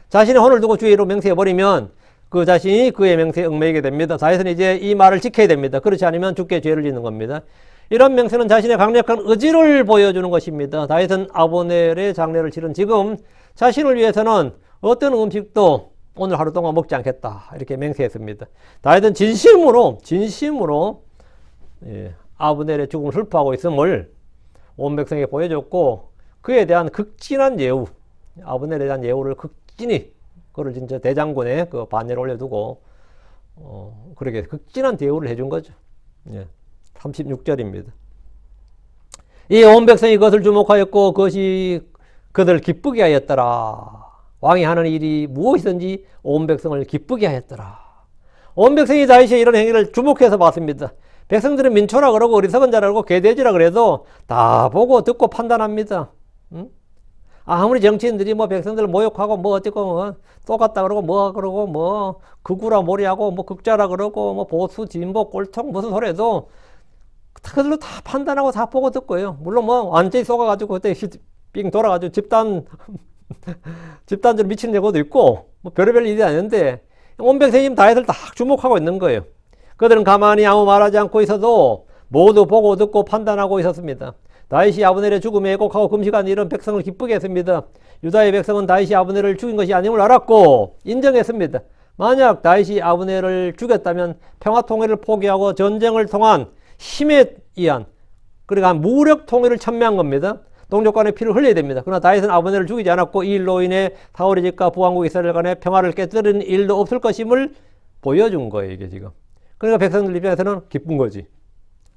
자신의 혼을 두고 주의 이름으로 맹세해 버리면 그 자신이 그의 맹세에 얽매이게 됩니다. 다윗은 이제 이 말을 지켜야 됩니다. 그렇지 않으면 죽게 죄를 짓는 겁니다. 이런 맹세는 자신의 강력한 의지를 보여주는 것입니다. 다윗은 아브넬의 장례를 치른 지금 자신을 위해서는 어떤 음식도 오늘 하루 동안 먹지 않겠다 이렇게 맹세했습니다. 다윗은 진심으로 아브넬의 죽음을 슬퍼하고 있음을 온 백성에게 보여줬고 그에 대한 극진한 예우, 아브넬에 대한 예우를 극진히 그걸 진짜 대장군에 그 반열에 올려두고 그렇게 극진한 대우를 해준 거죠. 36절입니다. 이 온 백성이 그것을 주목하였고 그것이 그들을 기쁘게 하였더라. 왕이 하는 일이 무엇이든지 온 백성을 기쁘게 하였더라. 온 백성이 다윗의 이런 행위를 주목해서 봤습니다. 백성들은 민초라 그러고 어리석은 자라 그러고 개돼지라 그래도 다 보고 듣고 판단합니다. 아무리 정치인들이 뭐 백성들을 모욕하고 뭐 어쨌고 똑같다 그러고 뭐 그러고 뭐 극우라 모리하고 뭐 극자라 그러고 뭐 보수 진보 꼴통 무슨 소리 해도 그들로 다 판단하고 다 보고 듣고요. 물론 뭐 완전히 쏘가가지고 그때 빙 돌아가지고 집단적으로 미치는 경우도 있고 뭐 별의별 일이 아닌데 온 백성이 다윗을 다 주목하고 있는 거예요. 그들은 가만히 아무 말하지 않고 있어도 모두 보고 듣고 판단하고 있었습니다. 다윗이 아브넬의 죽음에 애곡하고 금식한 일은 백성을 기쁘게 했습니다. 유다의 백성은 다윗이 아브넬을 죽인 것이 아님을 알았고 인정했습니다. 만약 다윗이 아브넬을 죽였다면 평화통일을 포기하고 전쟁을 통한 힘에 의한 그러니까 무력 통일을 첨예한 겁니다. 동족 간의 피를 흘려야 됩니다. 그러나 다윗은 아브넬을 죽이지 않았고 이 일로 인해 다윗의 집과 부왕국 이스라엘 간의 평화를 깨뜨리는 일도 없을 것임을 보여준 거예요. 이게 지금. 그러니까 백성들 입장에서는 기쁜 거지.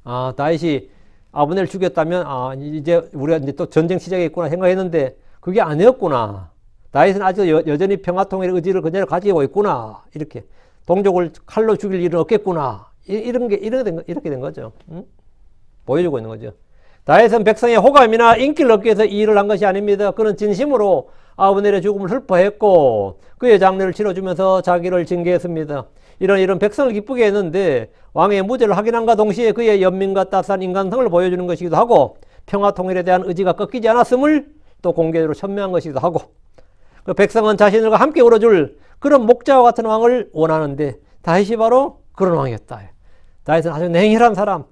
아, 다윗이 아브넬을 죽였다면 이제 우리가 이제 또 전쟁 시작했구나 생각했는데 그게 아니었구나. 다윗은 아직도 여전히 평화통일의 의지를 그대로 가지고 있구나. 이렇게 동족을 칼로 죽일 일은 없겠구나. 이렇게 된 거죠. 응? 보여주고 있는 거죠. 다윗은 백성의 호감이나 인기를 얻기 위해서 이 일을 한 것이 아닙니다. 그는 진심으로 아브넬의 죽음을 슬퍼했고 그의 장례를 치러주면서 자기를 징계했습니다. 이런 일은 백성을 기쁘게 했는데 왕의 무죄를 확인함과 동시에 그의 연민과 따스한 인간성을 보여주는 것이기도 하고 평화통일에 대한 의지가 꺾이지 않았음을 또 공개적으로 천명한 것이기도 하고 그 백성은 자신들과 함께 울어줄 그런 목자와 같은 왕을 원하는데 다윗이 바로 그런 왕이었다. 다윗은 아주 냉혈한 사람,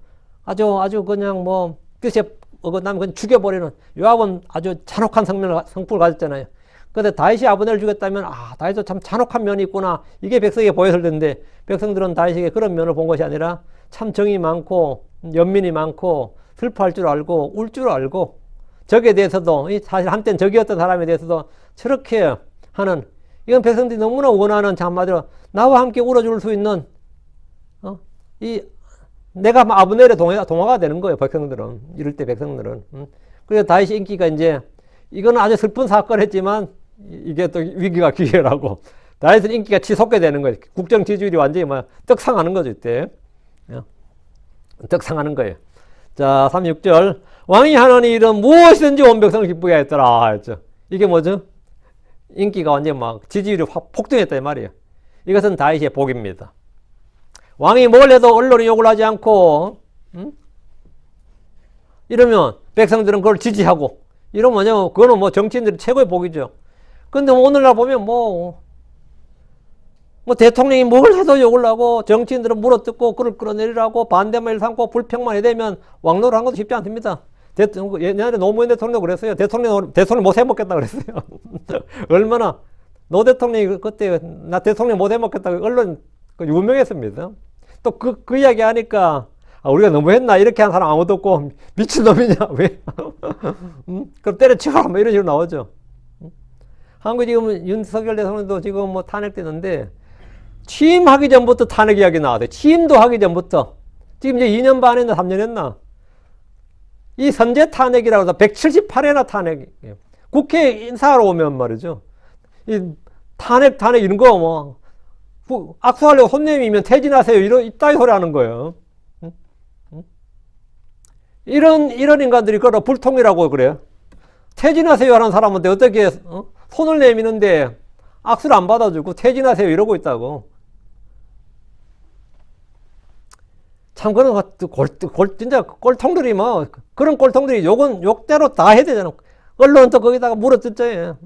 아주 그냥 뭐 뜻에 어긋나면 그냥 죽여버리는, 요압은 아주 잔혹한 성품을 가졌잖아요. 그런데 다윗이 아브넬을 죽였다면 다윗도 참 잔혹한 면이 있구나, 이게 백성에게 보였을 텐데 백성들은 다윗에게 그런 면을 본 것이 아니라 참 정이 많고 연민이 많고 슬퍼할 줄 알고 울 줄 알고 적에 대해서도 사실 한때는 적이었던 사람에 대해서도 저렇게 하는, 이건 백성들이 너무나 원하는, 한마디로 나와 함께 울어줄 수 있는 내가 아브넬의 동화가 되는 거예요. 백성들은. 이럴 때 백성들은. 그래서 다윗이 인기가 이제, 이거는 아주 슬픈 사건이었지만, 이게 또 위기가 기회라고. 다윗은 인기가 치솟게 되는 거예요. 국정 지지율이 완전히 떡상하는 거죠, 이때. 떡상하는 거예요. 자, 36절. 왕이 하는 일은 무엇이든지 온 백성을 기쁘게 했더라. 했죠. 이게 뭐죠? 인기가 완전히 지지율이 확 폭등했다, 이 말이에요. 이것은 다윗의 복입니다. 왕이 뭘 해도 언론이 욕을 하지 않고, 이러면 백성들은 그걸 지지하고, 이러면 뭐냐면, 그거는 정치인들이 최고의 복이죠. 근데 오늘날 보면 대통령이 뭘 해도 욕을 하고, 정치인들은 물어뜯고, 그걸 끌어내리라고, 반대만 삼고, 불평만 해대면 왕노를 하는 것도 쉽지 않습니다. 옛날에 노무현 대통령도 그랬어요. 대통령 못 해먹겠다 그랬어요. 얼마나, 노 대통령이 그때, 나 대통령 못 해먹겠다, 언론 유명했습니다. 또 그 이야기 하니까, 우리가 너무 했나? 이렇게 한 사람 아무도 없고, 미친놈이냐? 왜? 그럼 때려치워라. 이런 식으로 나오죠. 한국 지금 윤석열 대통령도 지금 탄핵되는데, 취임하기 전부터 탄핵 이야기 나왔어요. 취임도 하기 전부터. 지금 이제 2년 반 했나, 3년 했나? 이 선제 탄핵이라고 해서 178회나 탄핵. 국회 인사하러 오면 말이죠. 이 탄핵 이런 거 악수하려고 손님이면 퇴진하세요. 이따위 소리 하는 거예요. 이런 인간들이 그걸 불통이라고 그래요. 퇴진하세요 하는 사람한테 어떻게 손을 내미는데 악수를 안 받아주고 퇴진하세요 이러고 있다고. 참 그런 진짜 꼴통들이 그런 꼴통들이 욕대로 다 해야 되잖아. 언론은 또 거기다가 물어뜯죠.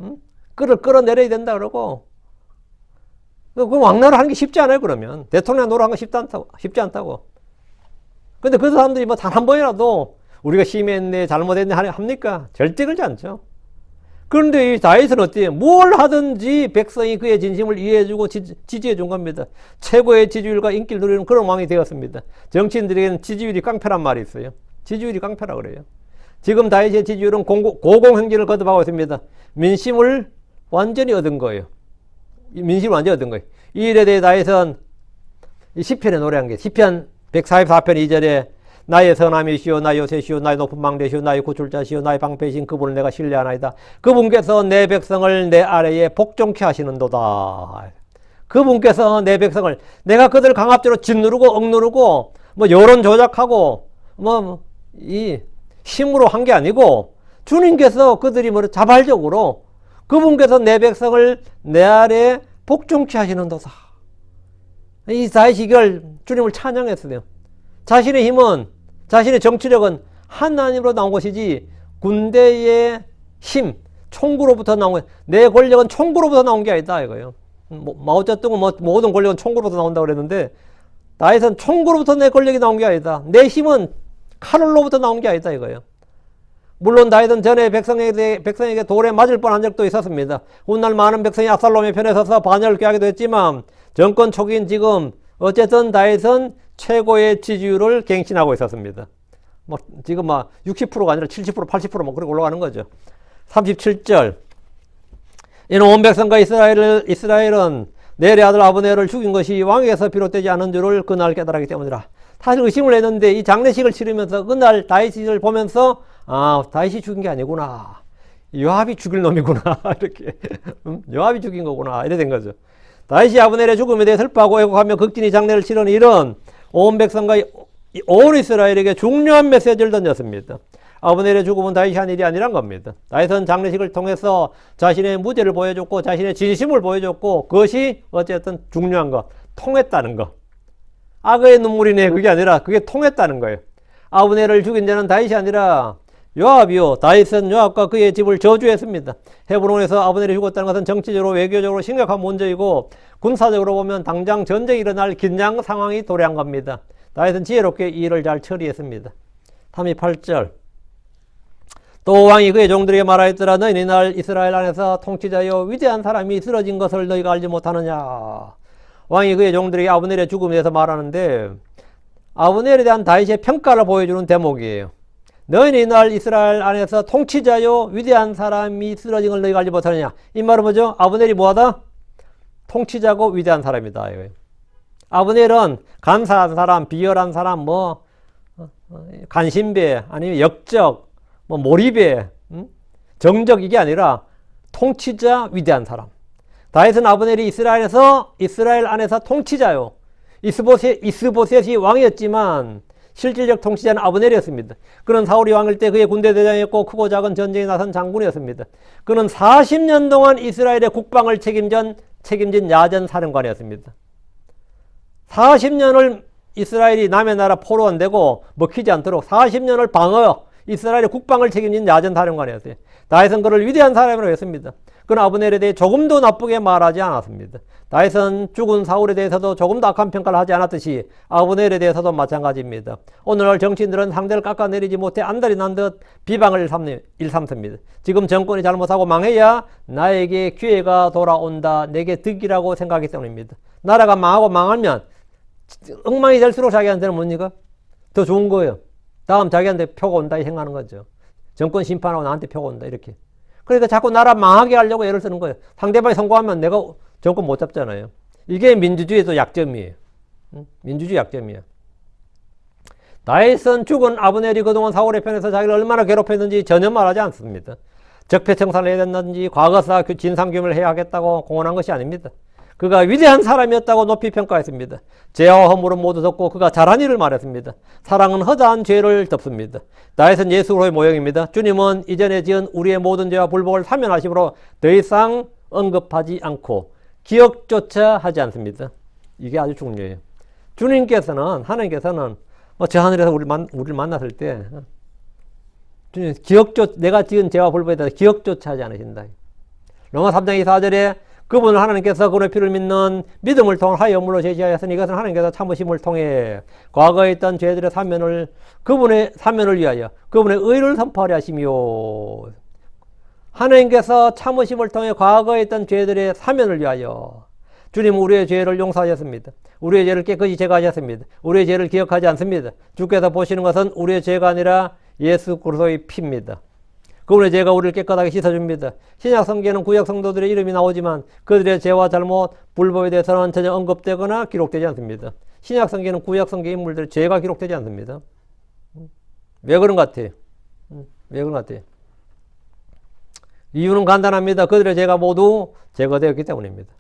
그걸 끌어내려야 된다 그러고. 그 왕노를 하는 게 쉽지 않아요, 그러면. 대통령 노릇하는 거 쉽지 않다고. 근데 그 사람들이 단 한 번이라도 우리가 심했네, 잘못했네 합니까? 절대 그러지 않죠. 그런데 이 다윗은 어때요? 뭘 하든지 백성이 그의 진심을 이해해주고 지지해준 겁니다. 최고의 지지율과 인기를 누리는 그런 왕이 되었습니다. 정치인들에게는 지지율이 깡패란 말이 있어요. 지지율이 깡패라 그래요. 지금 다윗의 지지율은 고공행진을 거듭하고 있습니다. 민심을 완전히 얻은 거예요. 민심을 완전히 얻은 거예요. 이 일에 대해 다윗은 이 시편에 노래한 게 시편 144편 2절에 나의 선함이시오 나의 요새시오 나의 높은 망대시오 나의 구출자시오 나의 방패이신 그분을 내가 신뢰하나이다. 그분께서 내 백성을 내 아래에 복종케 하시는도다. 그분께서 내 백성을 내가 그들 강압적으로 짓누르고 억누르고 여론 조작하고 이 힘으로 한 게 아니고 주님께서 그들이 자발적으로 그분께서 내 백성을 내 아래에 복종케 하시는도다. 이 다윗이 이걸 주님을 찬양했어요. 자신의 힘은, 자신의 정치력은 하나님으로 나온 것이지 군대의 힘, 총구로부터 나온 것, 내 권력은 총구로부터 나온 게 아니다 이거예요. 마오쩌둥은 모든 권력은 총구로부터 나온다고 그랬는데 다윗은 총구로부터 내 권력이 나온 게 아니다. 내 힘은 칼로부터 나온 게 아니다 이거예요. 물론 다윗은 전에 백성에게 돌에 맞을 뻔한 적도 있었습니다. 훗날 많은 백성이 압살롬의 편에 서서 반역을 꾀하기도 했지만 정권 초기인 지금 어쨌든 다윗은 최고의 지지율을 갱신하고 있었습니다. 지금 60%가 아니라 70%, 80% 그렇게 올라가는 거죠. 37절. 이는 온 백성과 이스라엘은 넬의 아들 아브넬을 죽인 것이 왕에게서 비롯되지 않은 줄을 그날 깨달았기 때문이라. 사실 의심을 했는데 이 장례식을 치르면서 그날 다윗을 보면서 다윗이 죽인 게 아니구나. 요압이 죽일 놈이구나. 이렇게. 요압이 죽인 거구나. 이래 된 거죠. 다윗이 아브넬의 죽음에 대해 슬퍼하고 애곡하며 극진히 장례를 치르는 일은 온 백성과 온 이스라엘에게 중요한 메시지를 던졌습니다. 아브넬의 죽음은 다윗이 한 일이 아니란 겁니다. 다윗은 장례식을 통해서 자신의 무죄를 보여줬고 자신의 진심을 보여줬고 그것이 어쨌든 중요한 거, 통했다는 거. 악의 눈물이네 그게 아니라 그게 통했다는 거예요. 아브넬을 죽인 자는 다윗이 아니라 요압이요. 다윗은 요압과 그의 집을 저주했습니다. 헤브론에서 아브넬이 죽었다는 것은 정치적으로 외교적으로 심각한 문제이고 군사적으로 보면 당장 전쟁이 일어날 긴장 상황이 도래한 겁니다. 다윗은 지혜롭게 이 일을 잘 처리했습니다. 38절. 또 왕이 그의 종들에게 말하였더라. 너희는 이날 이스라엘 안에서 통치자여 위대한 사람이 쓰러진 것을 너희가 알지 못하느냐. 왕이 그의 종들에게 아브넬의 죽음에 대해서 말하는데 아브넬에 대한 다윗의 평가를 보여주는 대목이에요. 너희는 이날 이스라엘 안에서 통치자요 위대한 사람이 쓰러진 걸 너희가 알지 못하느냐. 이 말은 뭐죠? 아브넬이 뭐하다? 통치자고 위대한 사람이다. 아브넬은 간사한 사람, 비열한 사람, 뭐 간신배, 아니면 역적, 뭐 몰입배, 정적 이게 아니라 통치자, 위대한 사람. 다윗은 아브넬이 이스라엘 안에서 통치자요. 이스보셋이 왕이었지만 실질적 통치자는 아브넬이었습니다. 그는 사울이 왕일 때 그의 군대 대장이었고 크고 작은 전쟁에 나선 장군이었습니다. 그는 40년 동안 이스라엘의 국방을 책임진 야전 사령관이었습니다. 40년을 이스라엘이 남의 나라 포로원 되고 먹히지 않도록 40년을 이스라엘의 국방을 책임진 야전 사령관이었어요. 다윗은 그를 위대한 사람이라고 했습니다. 그는 아브넬에 대해 조금도 나쁘게 말하지 않았습니다. 다윗은 죽은 사울에 대해서도 조금도 악한 평가를 하지 않았듯이 아브넬에 대해서도 마찬가지입니다. 오늘날 정치인들은 상대를 깎아내리지 못해 안달이 난 듯 비방을 일삼습니다. 지금 정권이 잘못하고 망해야 나에게 기회가 돌아온다, 내게 득이라고 생각하기 때문입니다. 나라가 망하고 망하면 엉망이 될수록 자기한테는 뭡니까? 더 좋은 거예요. 다음 자기한테 표가 온다 이 생각하는 거죠. 정권 심판하고 나한테 표가 온다 이렇게. 그러니까 자꾸 나라 망하게 하려고 애를 쓰는 거예요. 상대방이 성공하면 내가 정권 못 잡잖아요. 이게 민주주의의 또 약점이에요. 민주주의 약점이에요. 다윗은 죽은 아브넬이 그동안 사울의 편에서 자기를 얼마나 괴롭혔는지 전혀 말하지 않습니다. 적폐청산을 해야 된다든지 과거사 진상규명을 해야 하겠다고 공언한 것이 아닙니다. 그가 위대한 사람이었다고 높이 평가했습니다. 죄와 허물은 모두 덮고 그가 잘한 일을 말했습니다. 사랑은 허다한 죄를 덮습니다. 다윗은 예수 그리스도의 모형입니다. 주님은 이전에 지은 우리의 모든 죄와 불복을 사면하심으로 더 이상 언급하지 않고 기억조차 하지 않습니다. 이게 아주 중요해요. 주님께서는, 하나님께서는 저 하늘에서 우리를 만났을 때 주님 내가 지은 죄와 불복에 대해서 기억조차 하지 않으신다. 로마 3장 24절에 그분을 하나님께서 그분의 피를 믿는 믿음을 통하여 물로 제시하였으니 이것은 하나님께서 참으심을 통해 과거에 있던 죄들의 그분의 사면을 위하여 그분의 의를 선포하려 하시며, 하나님께서 참으심을 통해 과거에 있던 죄들의 사면을 위하여 주님은 우리의 죄를 용서하셨습니다. 우리의 죄를 깨끗이 제거하셨습니다. 우리의 죄를 기억하지 않습니다. 주께서 보시는 것은 우리의 죄가 아니라 예수 그리스도의 피입니다. 그분의 죄가 우리를 깨끗하게 씻어줍니다. 신약 성경에는 구약 성도들의 이름이 나오지만 그들의 죄와 잘못, 불법에 대해서는 전혀 언급되거나 기록되지 않습니다. 신약 성경에는 구약 성경 인물들의 죄가 기록되지 않습니다. 왜 그런 것 같아요? 왜 그런 것 같아요? 이유는 간단합니다. 그들의 죄가 모두 제거되었기 때문입니다.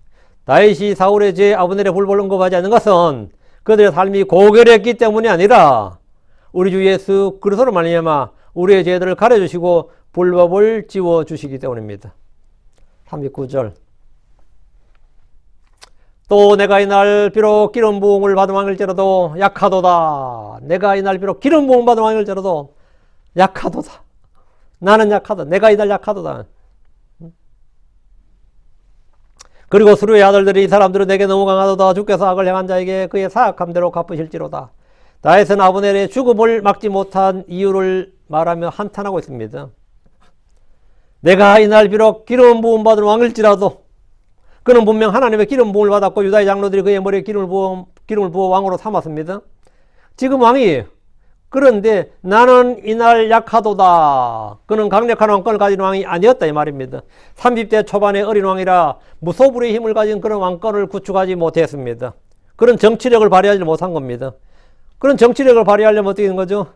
다윗이 사울의 죄, 아브넬의 불법을 언급하지 않는 것은 그들의 삶이 고결했기 때문이 아니라 우리 주 예수 그리스도로 말미암아 우리의 죄들을 가려주시고 불법을 지워주시기 때문입니다. 39절. 또 내가 이날 비록 기름 부음을 받은 왕일지라도 약하도다. 내가 이날 비록 기름 부음 받은 왕일지라도 약하도다. 나는 약하다. 내가 이날 약하도다. 그리고 수르의 아들들이 이 사람들은 내게 너무 강하도다. 주께서 악을 행한 자에게 그의 사악함대로 갚으실지로다. 다윗은 아브넬의 죽음을 막지 못한 이유를 말하며 한탄하고 있습니다. 내가 이날 비록 기름 부음 받은 왕일지라도, 그는 분명 하나님의 기름 부음을 받았고 유다의 장로들이 그의 머리에 기름을 부어 왕으로 삼았습니다. 지금 왕이에요. 그런데 나는 이날 약하도다. 그는 강력한 왕권을 가진 왕이 아니었다 이 말입니다. 30대 초반의 어린 왕이라 무소불위의 힘을 가진 그런 왕권을 구축하지 못했습니다. 그런 정치력을 발휘하지 못한 겁니다. 그런 정치력을 발휘하려면 어떻게 되는 거죠?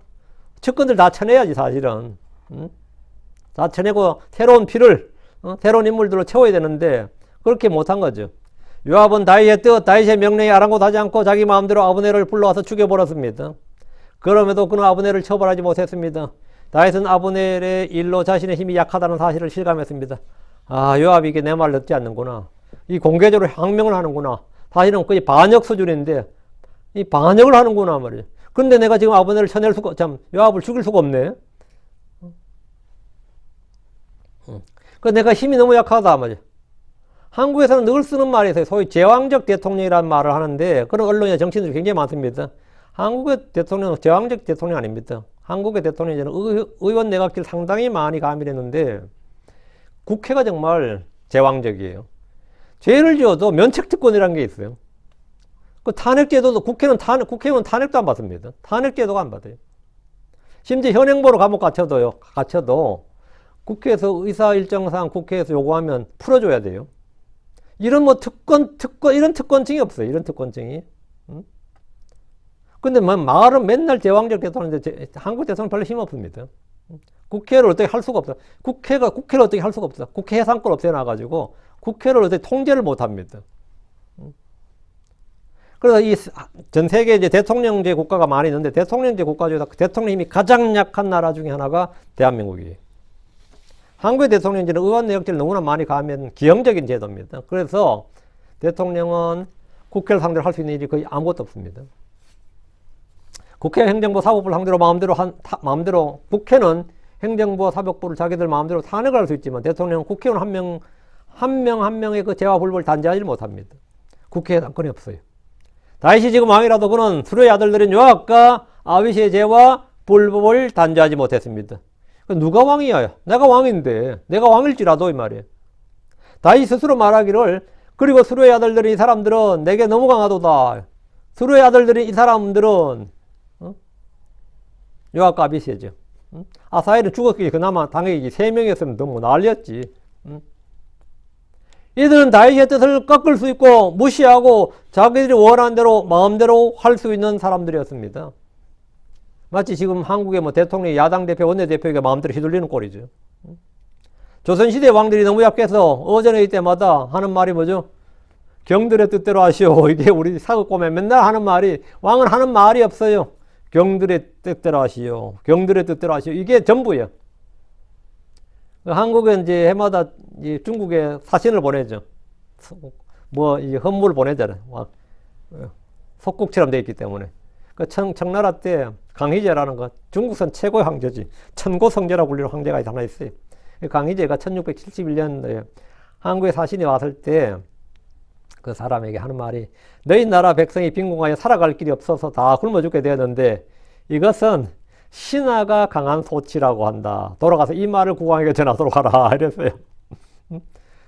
측근들 다 쳐내야지 사실은. 다 쳐내고 새로운 피를, 새로운 인물들로 채워야 되는데 그렇게 못한 거죠. 요압은 다윗의 뜻, 다윗의 명령에 아랑곳하지 않고 자기 마음대로 아브넬을 불러와서 죽여버렸습니다. 그럼에도 그는 아브넬을 처벌하지 못했습니다. 다윗은 아브넬의 일로 자신의 힘이 약하다는 사실을 실감했습니다. 아, 요압이 이게 내 말을 듣지 않는구나. 이 공개적으로 항명을 하는구나. 사실은 거의 반역 수준인데 이 반역을 하는구나 말이에요. 근데 내가 지금 아브넬을 쳐낼 수가, 요압을 죽일 수가 없네. 그 내가 힘이 너무 약하다 말이에요. 한국에서는 늘 쓰는 말이 있어요. 소위 제왕적 대통령이라는 말을 하는데 그런 언론이나 정치인들이 굉장히 많습니다. 한국의 대통령은 제왕적 대통령 아닙니다. 한국의 대통령은 의원 내각질 상당히 많이 가밀했는데 국회가 정말 제왕적이에요. 죄를 지어도 면책특권이라는 게 있어요. 그 탄핵제도도 국회의원 탄핵도 안 받습니다. 탄핵제도가 안 받아요. 심지어 현행보로 감옥 갇혀도 국회에서 의사 일정상 국회에서 요구하면 풀어줘야 돼요. 이런 뭐 이런 특권증이 없어요. 이런 특권증이. 근데 뭐 말은 맨날 제왕적 대통령인데 한국 대통령 별로 힘 없습니다. 국회를 어떻게 할 수가 없어. 국회를 어떻게 할 수가 없어. 국회 해산권 없애놔가지고 국회를 어떻게 통제를 못 합니다. 그래서 이 전 세계에 이제 대통령제 국가가 많이 있는데 대통령제 국가 중에서 대통령 힘이 가장 약한 나라 중에 하나가 대한민국이에요. 한국의 대통령제는 의원 내역제를 너무나 많이 가하면 기형적인 제도입니다. 그래서 대통령은 국회를 상대로 할 수 있는 일이 거의 아무것도 없습니다. 국회 행정부 사법부를 상대로 마음대로 국회는 행정부와 사법부를 자기들 마음대로 탄핵을 할 수 있지만 대통령은 국회의원 한 명의 그 죄와 불법을 단죄하지 못합니다. 국회에 당권이 없어요. 다윗이 지금 왕이라도 그는 수르의 아들들인 요압과 아비시의 죄와 불법을 단죄하지 못했습니다. 누가 왕이야? 내가 왕인데. 내가 왕일지라도 이 말이에요. 다윗 스스로 말하기를 그리고 수르의 아들들인 이 사람들은 내게 너무 강하도다. 수르의 아들들인 이 사람들은 요압과 아비시죠. 아사엘은 죽었기 그나마 당연히 3명이었으면 너무 난리였지. 이들은 다윗의 뜻을 꺾을 수 있고 무시하고 자기들이 원하는 대로 마음대로 할 수 있는 사람들이었습니다. 마치 지금 한국의 뭐 대통령이 야당 대표, 원내대표에게 마음대로 휘둘리는 꼴이죠. 조선시대 왕들이 너무 약해서 어전회의 때마다 하는 말이 뭐죠? 경들의 뜻대로 하시오. 이게 우리 사극고에 맨날 하는 말이, 왕은 하는 말이 없어요. 경들의 뜻대로 하시오. 경들의 뜻대로 하시오. 이게 전부예요. 한국은 이제 해마다 중국에 사신을 보내죠. 뭐, 이 헌물을 보내잖아요. 석국처럼 되어 있기 때문에. 그 청나라 때 강희제라는 거, 중국선 최고의 황제지. 천고성제라고 불리는 황제가 하나 있어요. 강희제가 1671년도에 한국에 사신이 왔을 때 그 사람에게 하는 말이, 너희 나라 백성이 빈곤하여 살아갈 길이 없어서 다 굶어 죽게 되었는데 이것은 신하가 강한 소치라고 한다. 돌아가서 이 말을 국왕에게 전하도록 하라. 이랬어요.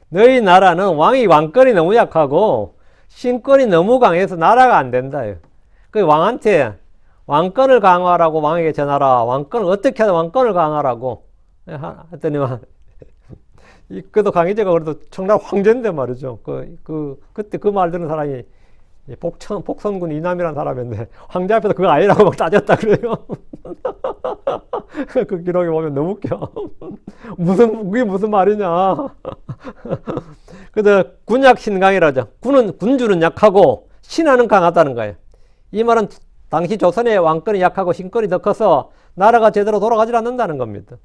너희 나라는 왕권이 너무 약하고 신권이 너무 강해서 나라가 안 된다. 그 왕한테 왕권을 강화하라고 왕에게 전하라. 왕권을 어떻게 하든 왕권을 강화하라고 했더니만 그래도 강희제가 그래도 청나라 황제인데 말이죠. 그때 그 말 들은 사람이 복선군 이남이라는 사람인데 황제 앞에서 그거 아니라고 막 따졌다 그래요. 그 기록에 보면 너무 웃겨. 그게 무슨 말이냐. 그래서 군약 신강이라죠. 군주는 약하고 신하는 강하다는 거예요. 이 말은 당시 조선의 왕권이 약하고 신권이 더 커서 나라가 제대로 돌아가지 않는다는 겁니다.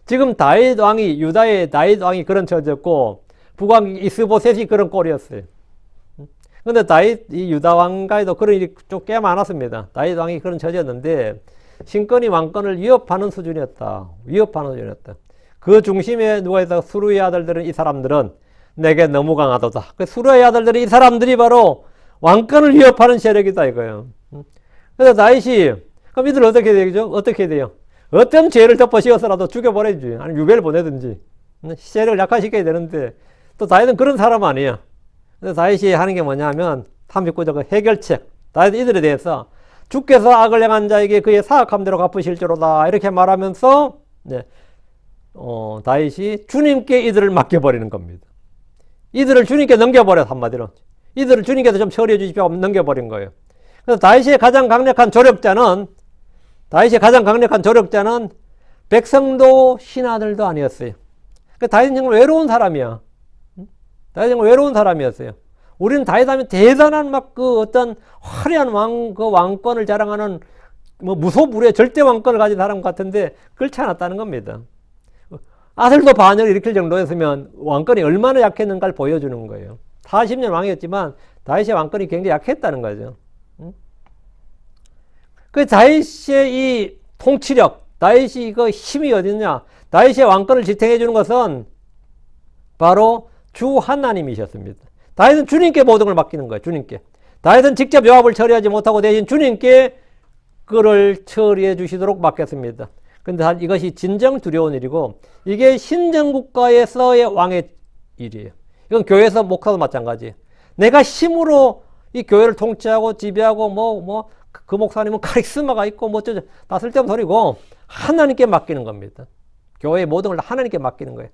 지금 유다의 다윗 왕이 그런 처지였고 북왕 이스보셋이 그런 꼴이었어요. 근데 이 유다 왕가에도 그런 일이 좀 꽤 많았습니다. 다윗 왕이 그런 처지였는데 신권이 왕권을 위협하는 수준이었다. 그 중심에 누가 있어? 수르의 아들들은 이 사람들은 내게 너무 강하도다. 그 수르의 아들들은 이 사람들이 바로 왕권을 위협하는 세력이다 이거예요. 그래서 다윗이 그럼 이들 어떻게 되죠? 어떻게 돼요? 어떤 죄를 덮어 씌워서라도 죽여버려야지. 아니면 유배를 보내든지. 세력을 약화시켜야 되는데 또 다윗은 그런 사람 아니야. 그래서 다윗이 하는 게 뭐냐면 39절 해결책. 다윗 이들에 대해서 주께서 악을 행한 자에게 그의 사악함 대로 갚으실지로다. 이렇게 말하면서 다윗이 주님께 이들을 맡겨버리는 겁니다. 이들을 주님께 넘겨버려 한마디로. 이들을 주님께서 좀 처리해 주십시오 하고 넘겨버린 거예요. 그래서 다윗의 가장 강력한 조력자는 백성도 신하들도 아니었어요. 다윗은 정말 외로운 사람이야. 우리는 다윗하면 대단한 어떤 화려한 왕권을 자랑하는 무소불위의 절대 왕권을 가진 사람 같은데 그렇지 않았다는 겁니다. 아들도 반역을 일으킬 정도였으면 왕권이 얼마나 약했는가를 보여주는 거예요. 40년 왕이었지만 다윗의 왕권이 굉장히 약했다는 거죠. 그 다윗의 이 통치력, 다윗이 그 힘이 어딨냐? 다윗의 왕권을 지탱해 주는 것은 바로 주 하나님이셨습니다. 다윗은 주님께 모든 걸 맡기는 거예요. 주님께. 다윗은 직접 요압을 처리하지 못하고 대신 주님께 그를 처리해 주시도록 맡겼습니다. 근데 이것이 진정 두려운 일이고 이게 신정국가에서의 왕의 일이에요. 이건 교회에서 목사도 마찬가지예요. 내가 힘으로 이 교회를 통치하고 지배하고 그 목사님은 카리스마가 있고 어쩌죠. 다 쓸데없는 소리고 하나님께 맡기는 겁니다. 교회의 모든 걸 다 하나님께 맡기는 거예요.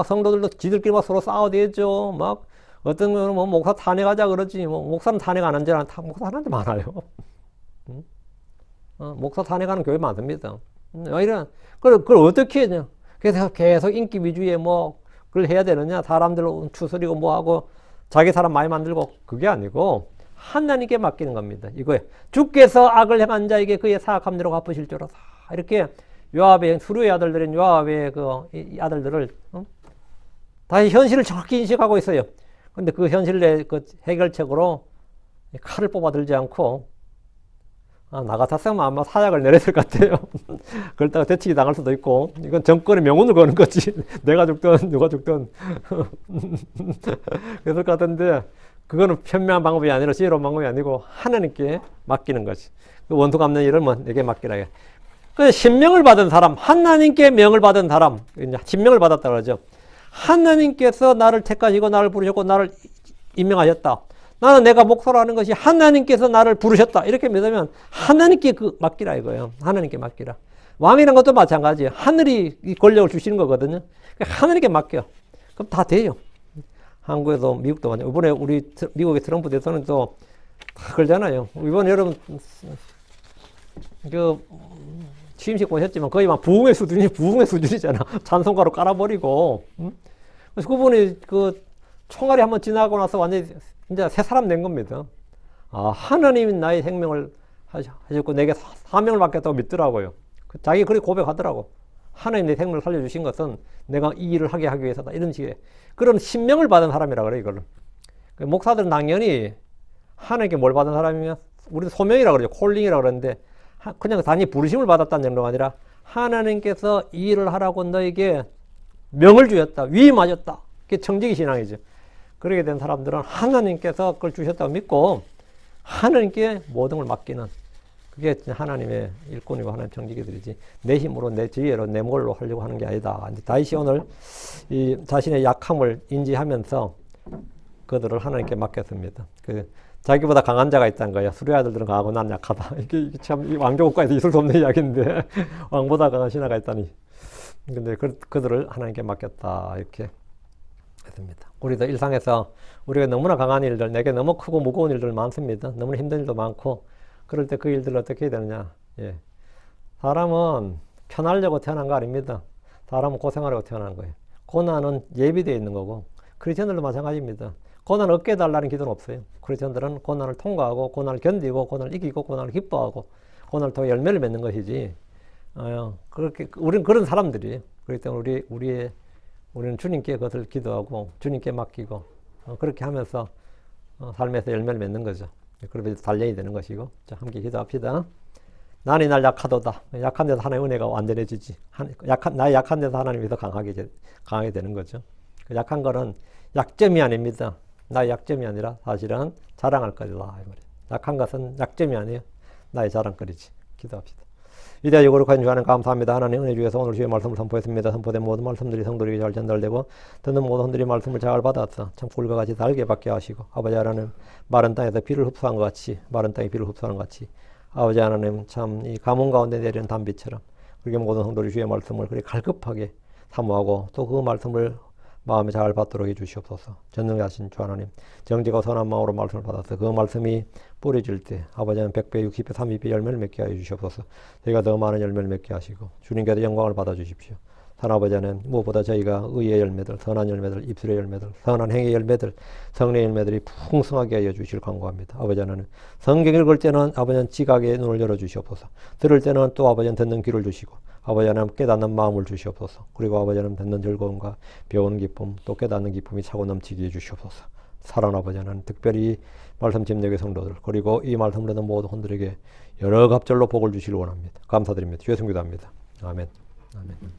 성도들도 지들끼리 서로 싸워대죠. 어떤 거는 뭐 목사 탄핵하자 그러지. 뭐 목사는 탄핵 안 한 데는 목사 하는 데 많아요. 목사 탄핵하는 교회 많습니다. 이런 그걸 어떻게 하냐? 그래서 계속 인기 위주의 뭐 그걸 해야 되느냐? 사람들 추스리고 뭐 하고 자기 사람 많이 만들고 그게 아니고 하나님께 맡기는 겁니다. 이거에 주께서 악을 행한 자에게 그의 사악함대로 갚으실지로다. 이렇게 요압의 수르의 아들들인 요압의 이 아들들을 다시 현실을 정확히 인식하고 있어요. 근데 그 현실의 그 해결책으로 칼을 뽑아 들지 않고 나 같았으면 아마 사약을 내렸을 것 같아요. 그러다가 대치기 당할 수도 있고 이건 정권의 명운을 거는 거지. 내가 죽든 누가 죽든 그랬을 것 같은데 그거는 현명한 방법이 아니라 지혜로운 방법이 아니고 하나님께 맡기는 거지. 그 원수 갚는 일을 뭐 내게 맡기라. 그 신명을 받은 사람, 하나님께 명을 받은 사람, 이제 신명을 받았다 그러죠. 하나님께서 나를 택하시고 나를 부르셨고 나를 임명하셨다. 나는 내가 목사라는 것이 하나님께서 나를 부르셨다. 이렇게 믿으면 하나님께 맡기라 이거예요. 하나님께 맡기라. 왕이라는 것도 마찬가지예요. 하늘이 이 권력을 주시는 거거든요. 하나님께 맡겨. 그럼 다 돼요. 한국에도 미국도 마찬가지예요. 이번에 우리 미국의 트럼프 대통령도 다 그러잖아요. 이번에 여러분 취임식 보셨지만 거의 막 부흥의 수준이잖아. 찬송가로 깔아버리고. 그래서 그분이 총알이 한번 지나고 나서 완전히 이제 새 사람 된 겁니다. 하나님이 나의 생명을 하셨고 내게 사명을 받겠다고 믿더라고요. 자기 그렇게 고백하더라고. 하나님 내 생명을 살려주신 것은 내가 이 일을 하게 하기 위해서다. 이런 식의 그런 신명을 받은 사람이라 그래 이거를. 목사들은 당연히 하나님께 뭘 받은 사람이면 우리는 소명이라 그러죠. 콜링이라 그러는데 그냥 단지 부르심을 받았다는 정도가 아니라 하나님께서 이 일을 하라고 너에게 명을 주셨다. 위임하셨다. 그게 청지기 신앙이죠. 그렇게 된 사람들은 하나님께서 그걸 주셨다고 믿고 하나님께 모든 걸 맡기는 그게 하나님의 일꾼이고 하나님 청지기들이지 내 힘으로 내 지혜로 내 뭘로 하려고 하는 게 아니다. 다윗이 오늘 이 자신의 약함을 인지하면서 그들을 하나님께 맡겼습니다. 자기보다 강한 자가 있다는 거야. 수레 아들들은 강하고 난 약하다. 이게 참 왕조국가에서 있을 수 없는 이야기인데 왕보다 강한 신하가 있다니. 근데 그들을 하나님께 맡겼다 이렇게 했습니다. 우리도 일상에서 우리가 너무나 강한 일들, 내게 너무 크고 무거운 일들 많습니다. 너무나 힘든 일도 많고 그럴 때 그 일들을 어떻게 해야 되느냐. 사람은 편하려고 태어난 거 아닙니다. 사람은 고생하려고 태어난 거예요. 고난은 예비되어 있는 거고 크리스천들도 마찬가지입니다. 고난 없게 해달라는 기도는 없어요. 크리스천들은 고난을 통과하고 고난을 견디고 고난을 이기고 고난을 기뻐하고 고난을 통해 열매를 맺는 것이지 그렇게 우리는 그런 사람들이에요. 그렇기 때문에 우리는 주님께 그것을 기도하고 주님께 맡기고 그렇게 하면서 삶에서 열매를 맺는 거죠. 그러면서 단련이 되는 것이고. 자, 함께 기도합시다. 나는 날 약하도다. 약한 데서 하나님의 은혜가 완전해지지. 나의 약한 데서 하나님이 더 강하게 되는 거죠. 약한 거는 약점이 아닙니다. 나의 약점이 아니라 사실은 자랑할 거리다. 약한 것은 약점이 아니에요. 나의 자랑거리지. 기도합시다. 위대하고 거룩한 주 하나님 감사합니다. 하나님 은혜 주셔서 오늘 주의 말씀을 선포했습니다. 선포된 모든 말씀들이 성도에게 잘 전달되고 듣는 모든 분들이 말씀을 잘 받아서 참 꿀과 같이 달게 받게 하시고 아버지 하나님 마른 땅에서 비를 흡수한 것 같이 마른 땅에 비를 흡수하는 것 같이 아버지 하나님 참 이 가뭄 가운데 내리는 단비처럼 그렇게 모든 성도들이 주의 말씀을 그렇게 갈급하게 사모하고 또 그 말씀을 마음에 잘 받도록 해주시옵소서. 전능하신 주 하나님 정직하고 선한 마음으로 말씀을 받아서 그 말씀이 뿌려질 때 아버지는 100배, 60배, 30배 열매를 맺게 하여 주시옵소서. 저희가 더 많은 열매를 맺게 하시고 주님께서 영광을 받아주십시오. 하나아버지는 무엇보다 저희가 의의 열매들, 선한 열매들, 입술의 열매들, 선한 행의 열매들, 성례의 열매들이 풍성하게 하여 주시길 간구합니다. 아버지 하나님 성경 읽을 때는 아버지는 지각의 눈을 열어주시옵소서. 들을 때는 또 아버지는 듣는 귀를 주시고 아버지 하나님 깨닫는 마음을 주시옵소서. 그리고 아버지 하나님 듣는 즐거움과 배우는 기쁨 또 깨닫는 기쁨이 차고 넘치게 해주시옵소서. 사랑하는 아버지 하나님 특별히 말씀 집내교 성도들 그리고 이 말씀을 듣는 모든 분들에게 여러 갑절로 복을 주시길 원합니다. 감사드립니다. 주의 성기도합니다. 아멘. 아멘.